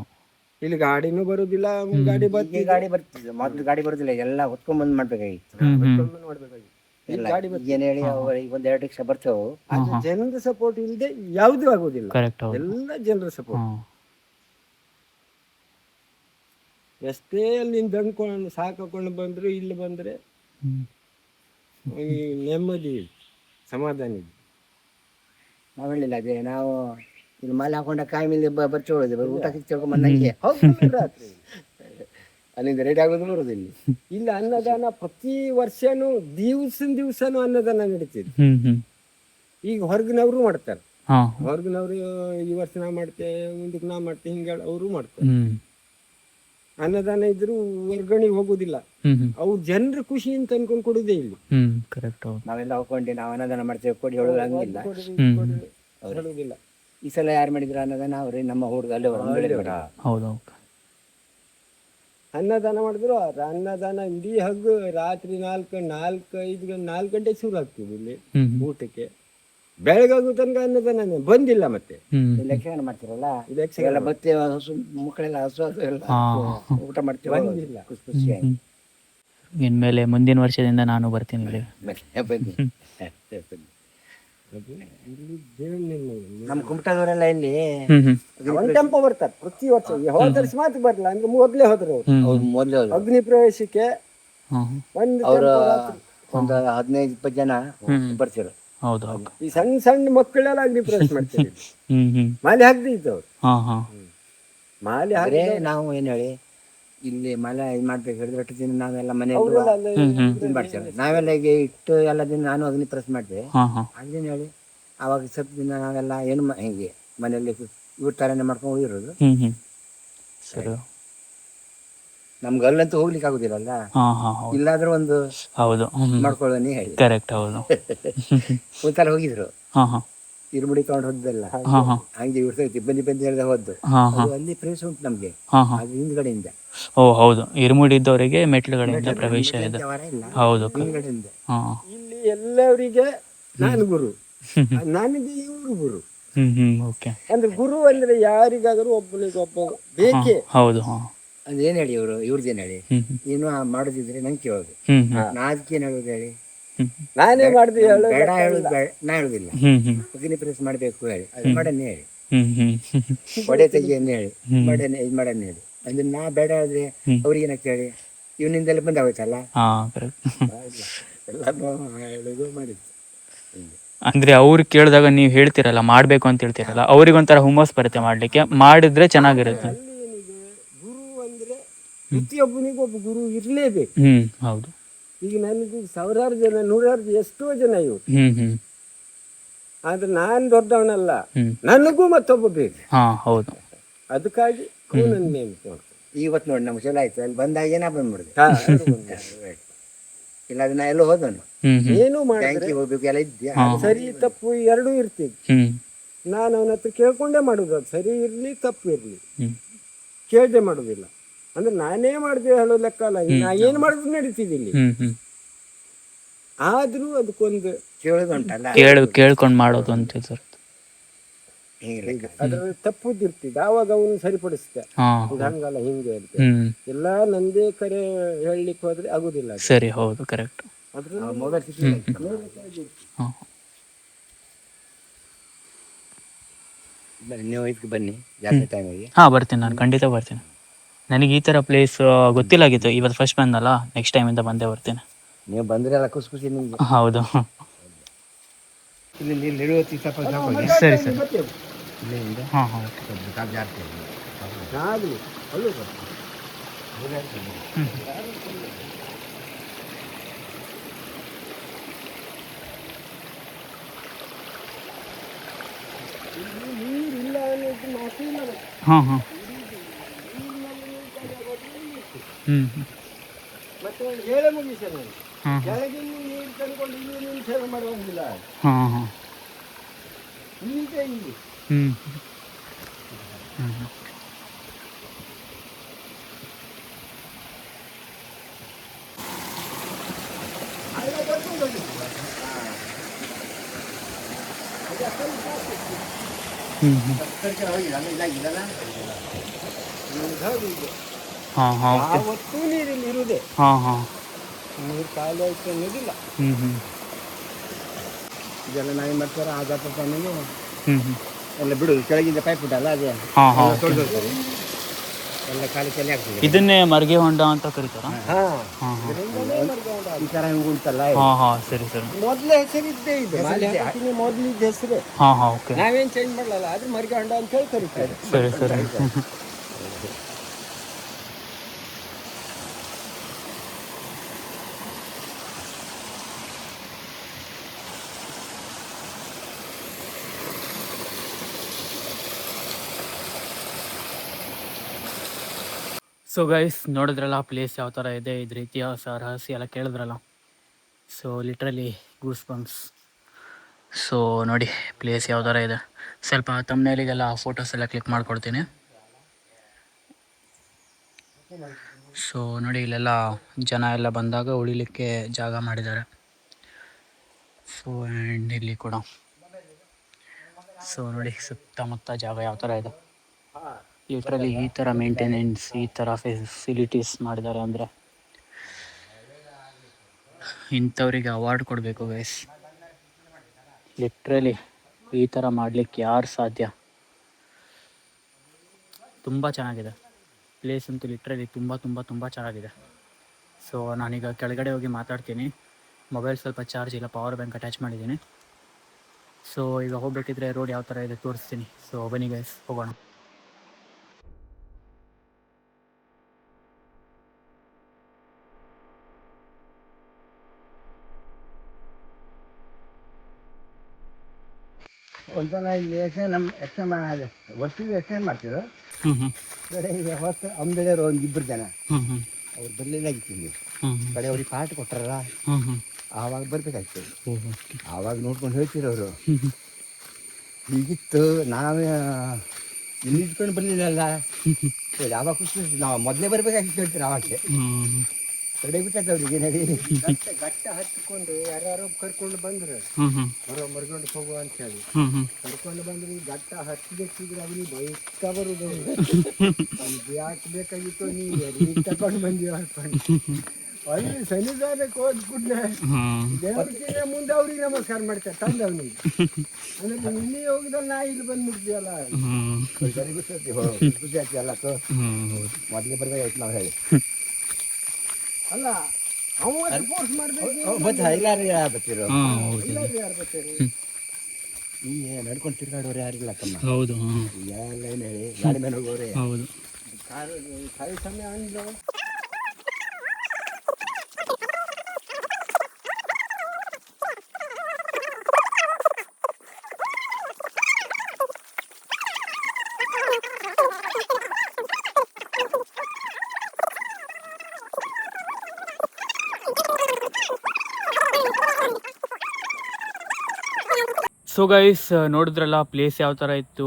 ಇಲ್ಲಿ ಗಾಡಿನೂ ಬರುದಿಲ್ಲ, ಗಾಡಿ ಈಗ ಗಾಡಿ ಬರ್ತಿದ್ದೆ, ಮೊದ್ಲು ಗಾಡಿ ಬರುದಿಲ್ಲ, ಎಲ್ಲ ಹೊತ್ಕೊಂಡ್ ಬಂದ್ ಮಾಡ್ಬೇಕಾಗಿತ್ತು. ನೋಡ್ಬೇಕಾಗಿ ಎಲ್ಲ ಗಾಡಿ ಏನ್ ಹೇಳಿ ಈಗ ಒಂದ್ 2 ರಿಕ್ಷಾ ಬರ್ತೇವೆ. ಜನರ ಸಪೋರ್ಟ್ ಇಲ್ಲದೆ ಯಾವ್ದು ಆಗೋದಿಲ್ಲ. ಕರೆಕ್ಟ್. ಎಲ್ಲ ಜನರ ಸಪೋರ್ಟ್. ಎಷ್ಟೇ ಅಲ್ಲಿಂದ ದಣ್ಕೊಂಡು ಸಾಕೊಂಡು ಬಂದ್ರು ಇಲ್ಲಿ ಬಂದ್ರೆ ಈ ನೆಮ್ಮದಿ ಸಮಾಧಾನ ಇದೆ. ನಾವ್ ಹೇಳಿಲ್ಲ ಅದೇ, ನಾವು ಇಲ್ಲಿ ಮಾಲೆ ಹಾಕೊಂಡ ಕಾಯಿ ಮೇಲೆ ಬರ್ಚೋಳೋದು, ಊಟ ಸಿಕ್ಕೊಂಡ್ ಬಂದಂಗೆ ರಾತ್ರಿ ಅಲ್ಲಿಂದ ರೆಡಿ ಆಗೋದು ಬರೋದು ಇಲ್ಲಿ. ಇಲ್ಲ ಅನ್ನದಾನ ಪ್ರತಿ ವರ್ಷನೂ ದಿವಸನೂ ಅನ್ನದಾನ ನಡೀತಿದೆ. ಈಗ ಹೊರಗಿನವರು ಮಾಡ್ತಾರೆ. ಹೊರಗಿನವರು ಈ ವರ್ಷ ನಾ ಮಾಡ್ತೇವೆ, ಮುಂದಕ್ಕೆ ನಾ ಮಾಡ್ತೇವೆ, ಹಿಂಗೆ ಅವರು ಮಾಡ್ತಾರೆ. ಅನ್ನದಾನ ಇದ್ರು ಹೊರ್ಗಣಿಗೆ ಹೋಗುದಿಲ್ಲ. ಅವ್ರು ಜನರ ಖುಷಿ ಅಂತ ಅನ್ಕೊಂಡ್ ಕೊಡುದೇ ಇಲ್ಲಿ. ಕರೆಕ್ಟ್. ನಾವೆಲ್ಲ ಹೋಗ್ಕೊಂಡು ನಾವು ಅನ್ನದಾನ ಮಾಡ್ತೇವೆ, ಕೊಡಿ ಹೇಳೋದು ಹಂಗಿಲ್ಲ, ಹೇಳುದಿಲ್ಲ. ಈ ಸಲ ಯಾರು ಮಾಡಿದ್ರು ಅನ್ನದಾನ ಅವ್ರೆ ನಮ್ಮ ಹುಡುಗ ಅಲ್ಲೇ. ಹೌದು. ಅನ್ನದಾನ ಮಾಡಿದ್ರು ಅನ್ನದಾನ ಇಡೀ ಹಗ್ಗು ರಾತ್ರಿ 4 ಗಂಟೆ ಶುರು ಆಗ್ತದೆ ಇಲ್ಲಿ ಊಟಕ್ಕೆ. ಬೆಳಗಾಗೋ ತನಕ ಅನ್ನದಾನ ಬಂದಿಲ್ಲ. ಮತ್ತೆ ಯಕ್ಷಗಾನ ಮಾಡ್ತಿರಲ್ಲ, ಯಕ್ಷಗಾನ ಎಲ್ಲ ಬತ್ತೆ ಹಸು ಮಕ್ಕಳೆಲ್ಲ ಹಸು ಎಲ್ಲ ಊಟ ಮಾಡ್ತೀವಿ, ಬಂದಿಲ್ಲ. ಖುಷಿಯಾಗಿ. ಇನ್ಮೇಲೆ ಮುಂದಿನ ವರ್ಷದಿಂದ ನಾನು ಬರ್ತೀನಿ ಇಲ್ಲಿ. ಬನ್ನಿ. ನಮ್ಮ ಕುಮಟದವರೆಲ್ಲ ಇಲ್ಲಿ ಒಂದು ಟೆಂಪೋ ಬರ್ತಾರೆ ಪ್ರತಿ ವರ್ಷ. ಹೋದರ್ಸ್ ಮಾತ್ರ ಬರಲ್ಲ, ಅಂದ್ರೆ ಮೊದ್ಲೇ ಹೋದ್ರು ಅವ್ರು ಮೊದ್ಲು ಅಗ್ನಿ ಪ್ರವೇಶಕ್ಕೆ. ಅವ್ರ ಒಂದು 15-20 ಜನ ಬರ್ತಿರು. ಹೌದು. ಈ ಸಣ್ಣ ಮಕ್ಕಳೆಲ್ಲ ಅಗ್ನಿ ಪ್ರವೇಶ ಮಾಡ್ತಾರೆ. ಮಾಲೆ ಹಾಕ್ದಿತ್ತು ಅವ್ರು. ಮಾಲೆ ಆದ್ರೆ ನಾವು ಏನ್ ಹೇಳಿ ಇಲ್ಲಿ ಮಳೆ ಇದು ಮಾಡ್ಬೇಕು ಹೇಳಿದ್ರೆ ಅಷ್ಟು ದಿನ ನಾವೆಲ್ಲ ಮನೆಯಲ್ಲಿ ಮಾಡ್ತೇವೆ. ನಾವೆಲ್ಲ ಈಗ ಇಟ್ಟು ಎಲ್ಲ ದಿನ ನಾನು ಅಗ್ನಿ ಪ್ರವೇಶ ಮಾಡ್ತೇವೆ. ಅದೇನು ಹೇಳಿ ಅವಾಗ ಸ್ವಲ್ಪ ದಿನ ನಾವೆಲ್ಲ ಏನು ಹಿಂಗೆ ಮನೆಯಲ್ಲಿ ಇವ್ರ ತರನೇ ಮಾಡ್ಕೊಂಡು ಹೋಗಿರೋದು. ಸರಿ. ನಮ್ಗೆ ಅಲ್ಲಂತೂ ಹೋಗ್ಲಿಕ್ಕೆ ಆಗುದಿಲ್ಲಲ್ಲ, ಇಲ್ಲಾದ್ರೂ ಒಂದು ಹೌದು ಮಾಡ್ಕೊಳ್ಳೋನಿ ಹೇಳಿ. ಕರೆಕ್ಟ್. ಹೌದು. ಒಂದ್ಸಲ ಹೋಗಿದ್ರು, ಇರುಮುಡಿ ತಗೊಂಡು ಹೋದ್ದಲ್ಲ, ಹಂಗೆ ಇವ್ರು ಬಂದಿ ಹೇಳಿದ ಹೋದ್ದು. ಅಲ್ಲಿ ಪ್ರವೇಶ ಉಂಟು ನಮ್ಗೆ, ಅದು ಹಿಂದ್ಗಡೆಯಿಂದ. ಓ ಹೌದು, ಇರುಮುಡಿ ಇದ್ದವರಿಗೆ ಮೆಟ್ಲುಗಳಿಂದ ಪ್ರವೇಶ ಇದೆ. ಹೌದು. ಹಿಂದ್ಗಡೆಯಿಂದ ಇಲ್ಲಿ ಎಲ್ಲರಿಗೆ ನಾನು ಗುರು, ನನಗೆ ಇವರು ಗುರು. ಅಂದ್ರೆ ಗುರು ಅಂದ್ರೆ ಯಾರಿಗಾದ್ರೂ ಒಬ್ಬ ಬೇಕೇ. ಹೌದು. ಅದೇನ್ ಹೇಳಿ ಇವ್ರದ್ದೇನ್ ಹೇಳಿ, ನೀನು ಮಾಡೋದಿದ್ರೆ ನಂಗೆ ಕೇಳೋದು, ನಾ ಅದಕ್ಕೇನ್ ಹೇಳೋದು ಹೇಳಿ, ನಾನೇ ಮಾಡಿದೆ ಬೇಡ ಹೇಳುದು ನಾ ಹೇಳುದಿಲ್ಲ. ಅಗ್ನಿ ಪ್ರೆಸ್ ಮಾಡ್ಬೇಕು ಹೇಳಿ, ಅದು ಮಾಡನ್ನೇ ಹೇಳಿ, ಒಡೆ ತೆಗಿಯನ್ನೇ ಹೇಳಿ, ಮಾಡನ್ನೇ ಇದು ಮಾಡನ್ನೇ ಹೇಳಿ. ಅಂದ್ರೆ ನಾ ಬೇಡ ಹೇಳಿದ್ರೆ ಅವ್ರಿಗೆ ಏನಾಗ್ತ ಹೇಳಿ, ಇವನಿಂದೆಲ್ಲ ಬಂದಾಗೋಯ್ತಲ್ಲ. ಎಲ್ಲ ಹೇಳುದು ಮಾಡಿದ್ದು. ಅಂದ್ರೆ ಅವ್ರು ಕೇಳಿದಾಗ ನೀವು ಹೇಳ್ತಿರಲ್ಲ ಮಾಡ್ಬೇಕು ಅಂತ ಹೇಳ್ತಿರಲ್ಲ, ಅವ್ರಿಗೊಂಥರ ಹುಮ್ಮಸ್ ಬರುತ್ತೆ ಮಾಡ್ಲಿಕ್ಕೆ, ಮಾಡಿದ್ರೆ ಚೆನ್ನಾಗಿರುತ್ತೆ. ಗುರು ಅಂದ್ರೆ ಪ್ರತಿಯೊಬ್ಬನಿಗೂ ಒಬ್ಬ ಗುರು ಇರ್ಲೇಬೇಕು. ಹೌದು. ಈಗ ನನಗೂ 1000 ಜನ 100 ಎಷ್ಟೋ ಜನ ಇವರು, ಆದ್ರೆ ನಾನ್ ದೊಡ್ಡವನಲ್ಲ, ನನಗೂ ಮತ್ತೊಬ್ಬ ಬೇಕು. ಹೌದು. ಅದಕ್ಕಾಗಿ ಅವನನ್ನು ನೇಮಿತ ಮಾಡ್ತಾರೆ. ಇವತ್ತು ನೋಡಿ ನಮ್ಗೆ ಚಲೋ ಆಯ್ತು, ಅಲ್ಲಿ ಬಂದಾಗ ನಾ ಬಂದ್ಬಿಡ್ದೆ. ಇಲ್ಲ ಅದನ್ನ ಎಲ್ಲ ಹೋದನು, ಏನು ಮಾಡಿ ಹೋಗ್ಬೇಕು ಎಲ್ಲ ಇದ್ಯಾ, ಸರಿ ತಪ್ಪು ಎರಡೂ ಇರ್ತಿದ್. ನಾನು ಅವನ ಹತ್ರ ಕೇಳ್ಕೊಂಡೇ ಮಾಡುದು, ಅದು ಸರಿ ಇರ್ಲಿ ತಪ್ಪು ಇರ್ಲಿ ಕೇಳ್ದೆ ಮಾಡುದಿಲ್ಲ. ಅಂದ್ರೆ ನಾನೇ ಮಾಡಿದೆ ಹೇಳೋ ಲೆಕ್ಕ ಅಲ್ಲ, ನಾ ಏನ್ ಮಾಡಿದ್ರು ನಡೀತಿದ್ದಿಲ್ಲಿ. ಆದ್ರೂ ಅದಕ್ಕೊಂದು ಕೇಳೋದುಂಟಲ್ಲ, ಕೇಳ್ಕೊಂಡ್ ಮಾಡೋದು ಅಂತ ಅದ್ರ ತಪ್ಪುದಿರ್ತಿದ್ದ, ಆವಾಗ ಅವನು ಸರಿಪಡಿಸ್ದೆ. ಹಂಗಲ್ಲ ಹಿಂಗೆ ಅಂತ ಎಲ್ಲ ನಂದೇ ಕರೆ ಹೇಳಲಿಕ್ಕೆ ಹೋದ್ರೆ ಆಗುದಿಲ್ಲ. ಸರಿ. ಹೌದು, ಕರೆಕ್ಟ್. ನೀವು ಇದಕ್ಕೆ ಬನ್ನಿ ಜಾತ್ರೆ ಟೈಮಿಗೆ. ಬರ್ತೀನಿ, ನಾನು ಖಂಡಿತ ಬರ್ತೀನಿ. ನನಗೆ ಈ ತರ ಪ್ಲೇಸ್ ಗೊತ್ತಿಲ್ಲಾಗಿತ್ತು, ಇವತ್ತು ಫಸ್ಟ್ ಬಂದಲ್ಲ, ನೆಕ್ಸ್ಟ್ ಟೈಮ್ ಇಂದ ಬಂದೇ ಬರ್ತೀನಿ. ನೀವು ಬಂದ್ರೆ ಎಲ್ಲ ಖುಷಿ ನಿಮ್ಗೆ. ಹೌದು. ಇಲ್ಲಿ ಸರಿ. ಇಲ್ಲಿಂದ ಹಾಂ ಹಾಂ ಓಕೆ. ಸ್ವಲ್ಪ ಕಾಫಿ ಜಾಸ್ತಿ ಆಗಲಿ ಅಲ್ಲೂ ಬರ್ತೀನಿ. ನೀರಿಲ್ಲ ಅನ್ನೋದು ಮಾತು ಇಲ್ಲ ಮತ್ತೆ. ಹಾಂ ಹಾಂ ಮತ್ತೆ ಒಂದು ಹೇಳೆ ಮುಗಿಸ ನಾನು ಹಾಂ ಕೆಳಗಿನ ನೀರು ತಂದ್ಕೊಂಡು ಇಲ್ಲಿ ನೀನು ಸೇವೆ ಮಾಡುವಂಗಿಲ್ಲ. ಹಾಂ ಹಾಂ ಈಗ ಇಲ್ಲಿ ಅಲ್ಲ ಬರ್ಕೊಂಡು ಹೋಗಿ. ಕರ್ಕೊಂಡು ಹೋಗಿಲ್ಲ ಅಂದ್ರೆ ಇದಾಗಿಲ್ಲಲ್ಲ ಹೌದು ಇದು. ಹಾಂ ಹಾಂ ಓಕೆ. ಯಾವತ್ತೂ ನೀರಿಲ್ಲಿ ಇರುವುದೇ, ಹಾಂ ಹಾಂ ನೀರು ಖಾಲಿ ಆಯ್ತು ಅನ್ನೋದಿಲ್ಲ. ಇದೆಲ್ಲ ನಾವೇನು ಮಾಡ್ತಾರೆ ಆ ಜಾತ ಟೈಮಿಗೆ ಹ್ಞೂ ಎಲ್ಲ ಬಿಡೋದು ಕೆಳಗಿಂದ ಪೈಪ್ ಉಂಟಲ್ಲ ಅದೇ ಹಾಂ ಹಾಂ ತೊಳೆದು ಎಲ್ಲ ಖಾಲಿ ಖಾಲಿ ಆಗ್ತದೆ. ಇದನ್ನೇ ಮರ್ಗೆ ಹೊಂಡ ಅಂತ ಕರೀತಾರ? ಹಾಂ ಹಾಂ ಹಾಂ ಈ ಥರ ಉಂಟಲ್ಲ ಹಾಂ ಹಾಂ ಸರಿ ಸರಿ. ಮೊದಲೇ ಹೆಸರಿದ್ದೇ ಇದು ಮೊದಲಿದ್ದ ಹೆಸರು. ಹಾಂ ಹಾಂ ಓಕೆ ನಾವೇನು ಚೇಂಜ್ ಮಾಡಲ್ಲ, ಆದ್ರೆ ಮರಿಗೆ ಹೊಂಡ ಅಂತ ಹೇಳಿ ಕರೀತಾರೆ. ಸರಿ ಸರಿ. ಸೊ ಗೈಸ್ ನೋಡಿದ್ರಲ್ಲ ಪ್ಲೇಸ್ ಯಾವ ಥರ ಇದೆ, ಇದ್ರ ಇತಿಹಾಸ ರಹಸ್ಯ ಎಲ್ಲ ಕೇಳಿದ್ರಲ್ಲ. So literally goose bumps. So ನೋಡಿ ಪ್ಲೇಸ್ ಯಾವ ಥರ ಇದೆ. ಸ್ವಲ್ಪ ತಮ್ಮನೇಲಿಗೆಲ್ಲ ಫೋಟೋಸ್ ಎಲ್ಲ ಕ್ಲಿಕ್ ಮಾಡಿಕೊಡ್ತೀನಿ. ಸೊ ನೋಡಿ ಇಲ್ಲೆಲ್ಲ ಜನ ಎಲ್ಲ ಬಂದಾಗ ಉಳಿಲಿಕ್ಕೆ ಜಾಗ ಮಾಡಿದ್ದಾರೆ. ಸೊ ಆ್ಯಂಡ್ ಇಲ್ಲಿ ಕೂಡ ಸೊ ನೋಡಿ ಸುತ್ತಮುತ್ತ ಜಾಗ ಯಾವ ಥರ ಇದೆ. ಲಿಟ್ರಲಿ ಈ ಥರ ಮೇಂಟೆನೆನ್ಸ್, ಈ ಥರ ಫೆಸಿಲಿಟೀಸ್ ಮಾಡಿದ್ದಾರೆ ಅಂದರೆ ಇಂಥವ್ರಿಗೆ ಅವಾರ್ಡ್ ಕೊಡಬೇಕು ಗೈಸ್. ಲಿಟ್ರಲಿ ಈ ಥರ ಮಾಡಲಿಕ್ಕೆ ಯಾರು ಸಾಧ್ಯ? ತುಂಬ ಚೆನ್ನಾಗಿದೆ ಪ್ಲೇಸ್ ಅಂತೂ, ಲಿಟ್ರಲಿ ತುಂಬ ತುಂಬ ತುಂಬ ಚೆನ್ನಾಗಿದೆ. ಸೊ ನಾನೀಗ ಕೆಳಗಡೆ ಹೋಗಿ ಮಾತಾಡ್ತೀನಿ. ಮೊಬೈಲ್ ಸ್ವಲ್ಪ ಚಾರ್ಜ್ ಇಲ್ಲ, ಪವರ್ ಬ್ಯಾಂಕ್ ಅಟ್ಯಾಚ್ ಮಾಡಿದ್ದೀನಿ. ಸೊ ಈಗ ಹೋಗ್ಬೇಕಿದ್ರೆ ರೋಡ್ ಯಾವ ಥರ ಇದೆ ತೋರಿಸ್ತೀನಿ. ಸೊ ಬನ್ನಿ ಗೈಸ್ ಹೋಗೋಣ. ಒಂದ್ಸಲ ಇಲ್ಲಿ ಎಕ್ಸ್ಟೆಂಡ್ ವರ್ಷಿಗೆ ಎಕ್ಸ್ಟೆಂಡ್ ಮಾಡ್ತಿದ್ರು. ಕಡೆ ಈಗ ಹೊಸ ಅಂಬೇಳೆಯವರು ಒಂದು ಇಬ್ಬರು ಜನ ಅವ್ರು ಬರಲಿಲ್ಲ ಆಗಿತ್ತು. ಕಡೆ ಅವ್ರಿಗೆ ಪಾಠ ಕೊಟ್ಟಾರಲ್ಲ, ಆವಾಗ ಬರ್ಬೇಕಾಗ್ತದೆ. ಆವಾಗ ನೋಡ್ಕೊಂಡು ಹೇಳ್ತಿರೋರು ಹೀಗಿತ್ತು, ನಾವೇ ಇಲ್ಲಿ ಇಟ್ಕೊಂಡು ಬರಲಿಲ್ಲಲ್ಲ. ಯಾವಾಗ ಖುಷಿ ನಾವು ಮೊದಲೇ ಬರ್ಬೇಕಾಗಿತ್ತು ಹೇಳ್ತೀರ. ಆವಾಗಲೇ ಕಡೆ ಬಿಟ್ಟವ್ರಿಗೆ ನಡಿ ಗಟ್ಟ ಹಚ್ಕೊಂಡು ಯಾರು ಕರ್ಕೊಂಡು ಬಂದ್ರು, ಬರೋ ಮರ್ಕೊಂಡು ಹೋಗುವ ಅಂತ ಹೇಳಿ ಕರ್ಕೊಂಡು ಬಂದ್ರು. ಗಟ್ಟ ಹಚ್ಚಬೇಕಿದ್ರೆ ಅವ್ರಿಗೆ ಬೈತಾ ಬರುದು. ಯಾಕೆ ಬೇಕಾಗಿತ್ತು ನೀವು ತಗೊಂಡು ಬಂದಿ ಅನ್ಕೊಂಡು ಅಲ್ಲಿ ಶನಿವಾರಕ್ಕೆ ಹೋದ್ ಕೂಡಲೇ ದೇವರಿಗೆ ಮುಂದೆ ಅವ್ರಿಗೆ ನಮಸ್ಕಾರ ಮಾಡ್ತಾರೆ ತಂದವನಿಗೆ. ಅಂದ್ರೆ ಇಲ್ಲಿ ಹೋಗಿದ್ರೆ ನಾ ಇಲ್ಲಿ ಬಂದ್ಬಿಡ್ತೀವಲ್ಲ, ಖುಷಿ ಆಗ್ತದಲ್ಲ. ಮೊದಲೇ ಬರ್ಬೇಕಾಯ್ತು ನಾವು ಹೇಳಿ. ಅಲ್ಲ ಅವತ್ತು ಫೋರ್ಸ್ ಮಾಡ್ಬೇಕು. ಎಲ್ಲಾರು ಯಾರು ಹೌದು ಬರ್ತಾರೆ? ಈ ನಡ್ಕೊಂಡು ತಿರ್ಗಾಡೋರು ಯಾರಿಲ್ಲ ತಮ್ಮ. ಹೌದು ಎಲ್ಲ ಏನು ಹೇಳಿ ಗಾಡಿ ಮೇಲೆ ಹೋಗೋರೆ. ಹೌದು. ಕಾಯಿ ಸಮಯ ಅಂದ್ರು ಸೊ ಗೈಸ್ ನೋಡಿದ್ರಲ್ಲ ಪ್ಲೇಸ್ ಯಾವ ಥರ ಇತ್ತು,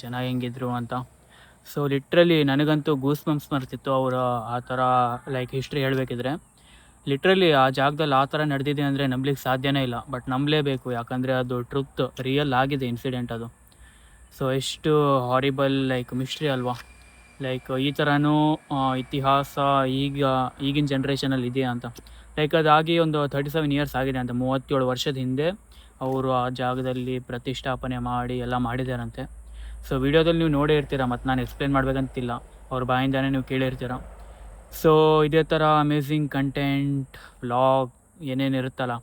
ಜನ ಹೆಂಗಿದ್ರು ಅಂತ. ಸೊ ಲಿಟ್ರಲಿ ನನಗಂತೂ ಗೂಸ್ ಬಂಪ್ಸ್ ಬರ್ತಿತ್ತು ಅವರು ಆ ಥರ ಲೈಕ್ ಹಿಸ್ಟ್ರಿ ಹೇಳಬೇಕಿದ್ರೆ. ಲಿಟ್ರಲಿ ಆ ಜಾಗದಲ್ಲಿ ಆ ಥರ ನಡೆದಿದೆ ಅಂದರೆ ನಂಬಲಿಕ್ಕೆ ಸಾಧ್ಯನೇ ಇಲ್ಲ. ಬಟ್ ನಂಬಲೇಬೇಕು, ಯಾಕಂದರೆ ಅದು ಟ್ರುತ್, ರಿಯಲ್ ಆಗಿದೆ ಇನ್ಸಿಡೆಂಟ್ ಅದು. ಸೊ ಎಷ್ಟು ಹಾರಿಬಲ್, ಲೈಕ್ ಮಿಸ್ಟ್ರಿ ಅಲ್ವಾ. ಲೈಕ್ ಈ ಥರನೂ ಇತಿಹಾಸ ಈಗಿನ ಜನ್ರೇಷನಲ್ಲಿ ಇದೆಯಾ ಅಂತ. ಲೈಕ್ ಅದಾಗಿ ಒಂದು 37 ಇಯರ್ಸ್ ಆಗಿದೆ ಅಂತ. 37 ವರ್ಷದ ಹಿಂದೆ ಅವರು ಆ ಜಾಗದಲ್ಲಿ ಪ್ರತಿಷ್ಠಾಪನೆ ಮಾಡಿ ಎಲ್ಲ ಮಾಡಿದಾರಂತೆ. ಸೊ ವಿಡಿಯೋದಲ್ಲಿ ನೀವು ನೋಡೇ ಇರ್ತೀರ, ಮತ್ತು ನಾನು ಎಕ್ಸ್ಪ್ಲೇನ್ ಮಾಡಬೇಕಂತಿಲ್ಲ, ಅವ್ರ ಬಾಯಿಂದಾನೇ ನೀವು ಕೇಳಿರ್ತೀರ. ಸೊ ಇದೇ ಥರ ಅಮೇಝಿಂಗ್ ಕಂಟೆಂಟ್, ವ್ಲಾಗ್ ಏನೇನು ಇರುತ್ತಲ್ಲ,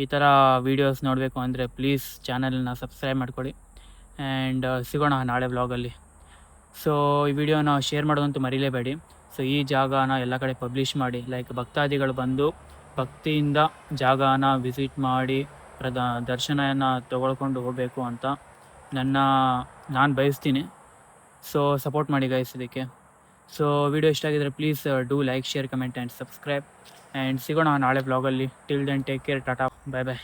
ಈ ಥರ ವೀಡಿಯೋಸ್ ನೋಡಬೇಕು ಅಂದರೆ ಪ್ಲೀಸ್ ಚಾನಲ್ನ ಸಬ್ಸ್ಕ್ರೈಬ್ ಮಾಡ್ಕೊಳ್ಳಿ. ಆ್ಯಂಡ್ ಸಿಗೋಣ ನಾಳೆ ವ್ಲಾಗಲ್ಲಿ. ಸೊ ಈ ವಿಡಿಯೋನ ಶೇರ್ ಮಾಡೋದಂತೂ ಮರೀಲೇಬೇಡಿ. ಸೊ ಈ ಜಾಗನ ಎಲ್ಲ ಕಡೆ ಪಬ್ಲಿಷ್ ಮಾಡಿ, ಲೈಕ್ ಭಕ್ತಾದಿಗಳು ಬಂದು ಭಕ್ತಿಯಿಂದ ಜಾಗನ ವಿಸಿಟ್ ಮಾಡಿ ದರ್ಶನನ ತಗೊಳ್ಕೊಂಡು ಹೋಗಬೇಕು ಅಂತ ನಾನು ಬಯಸ್ತೀನಿ. ಸೊ ಸಪೋರ್ಟ್ ಮಾಡಿ ಗೈಸ್ ಇದಕ್ಕೆ. ಸೊ ವಿಡಿಯೋ ಇಷ್ಟ ಆಗಿದ್ರೆ please do like, share, comment and subscribe. And ಸಿಗೋಣ ನಾಳೆ ವ್ಲಾಗಲ್ಲಿ. Till then take care, tata, bye ಬಾಯ್.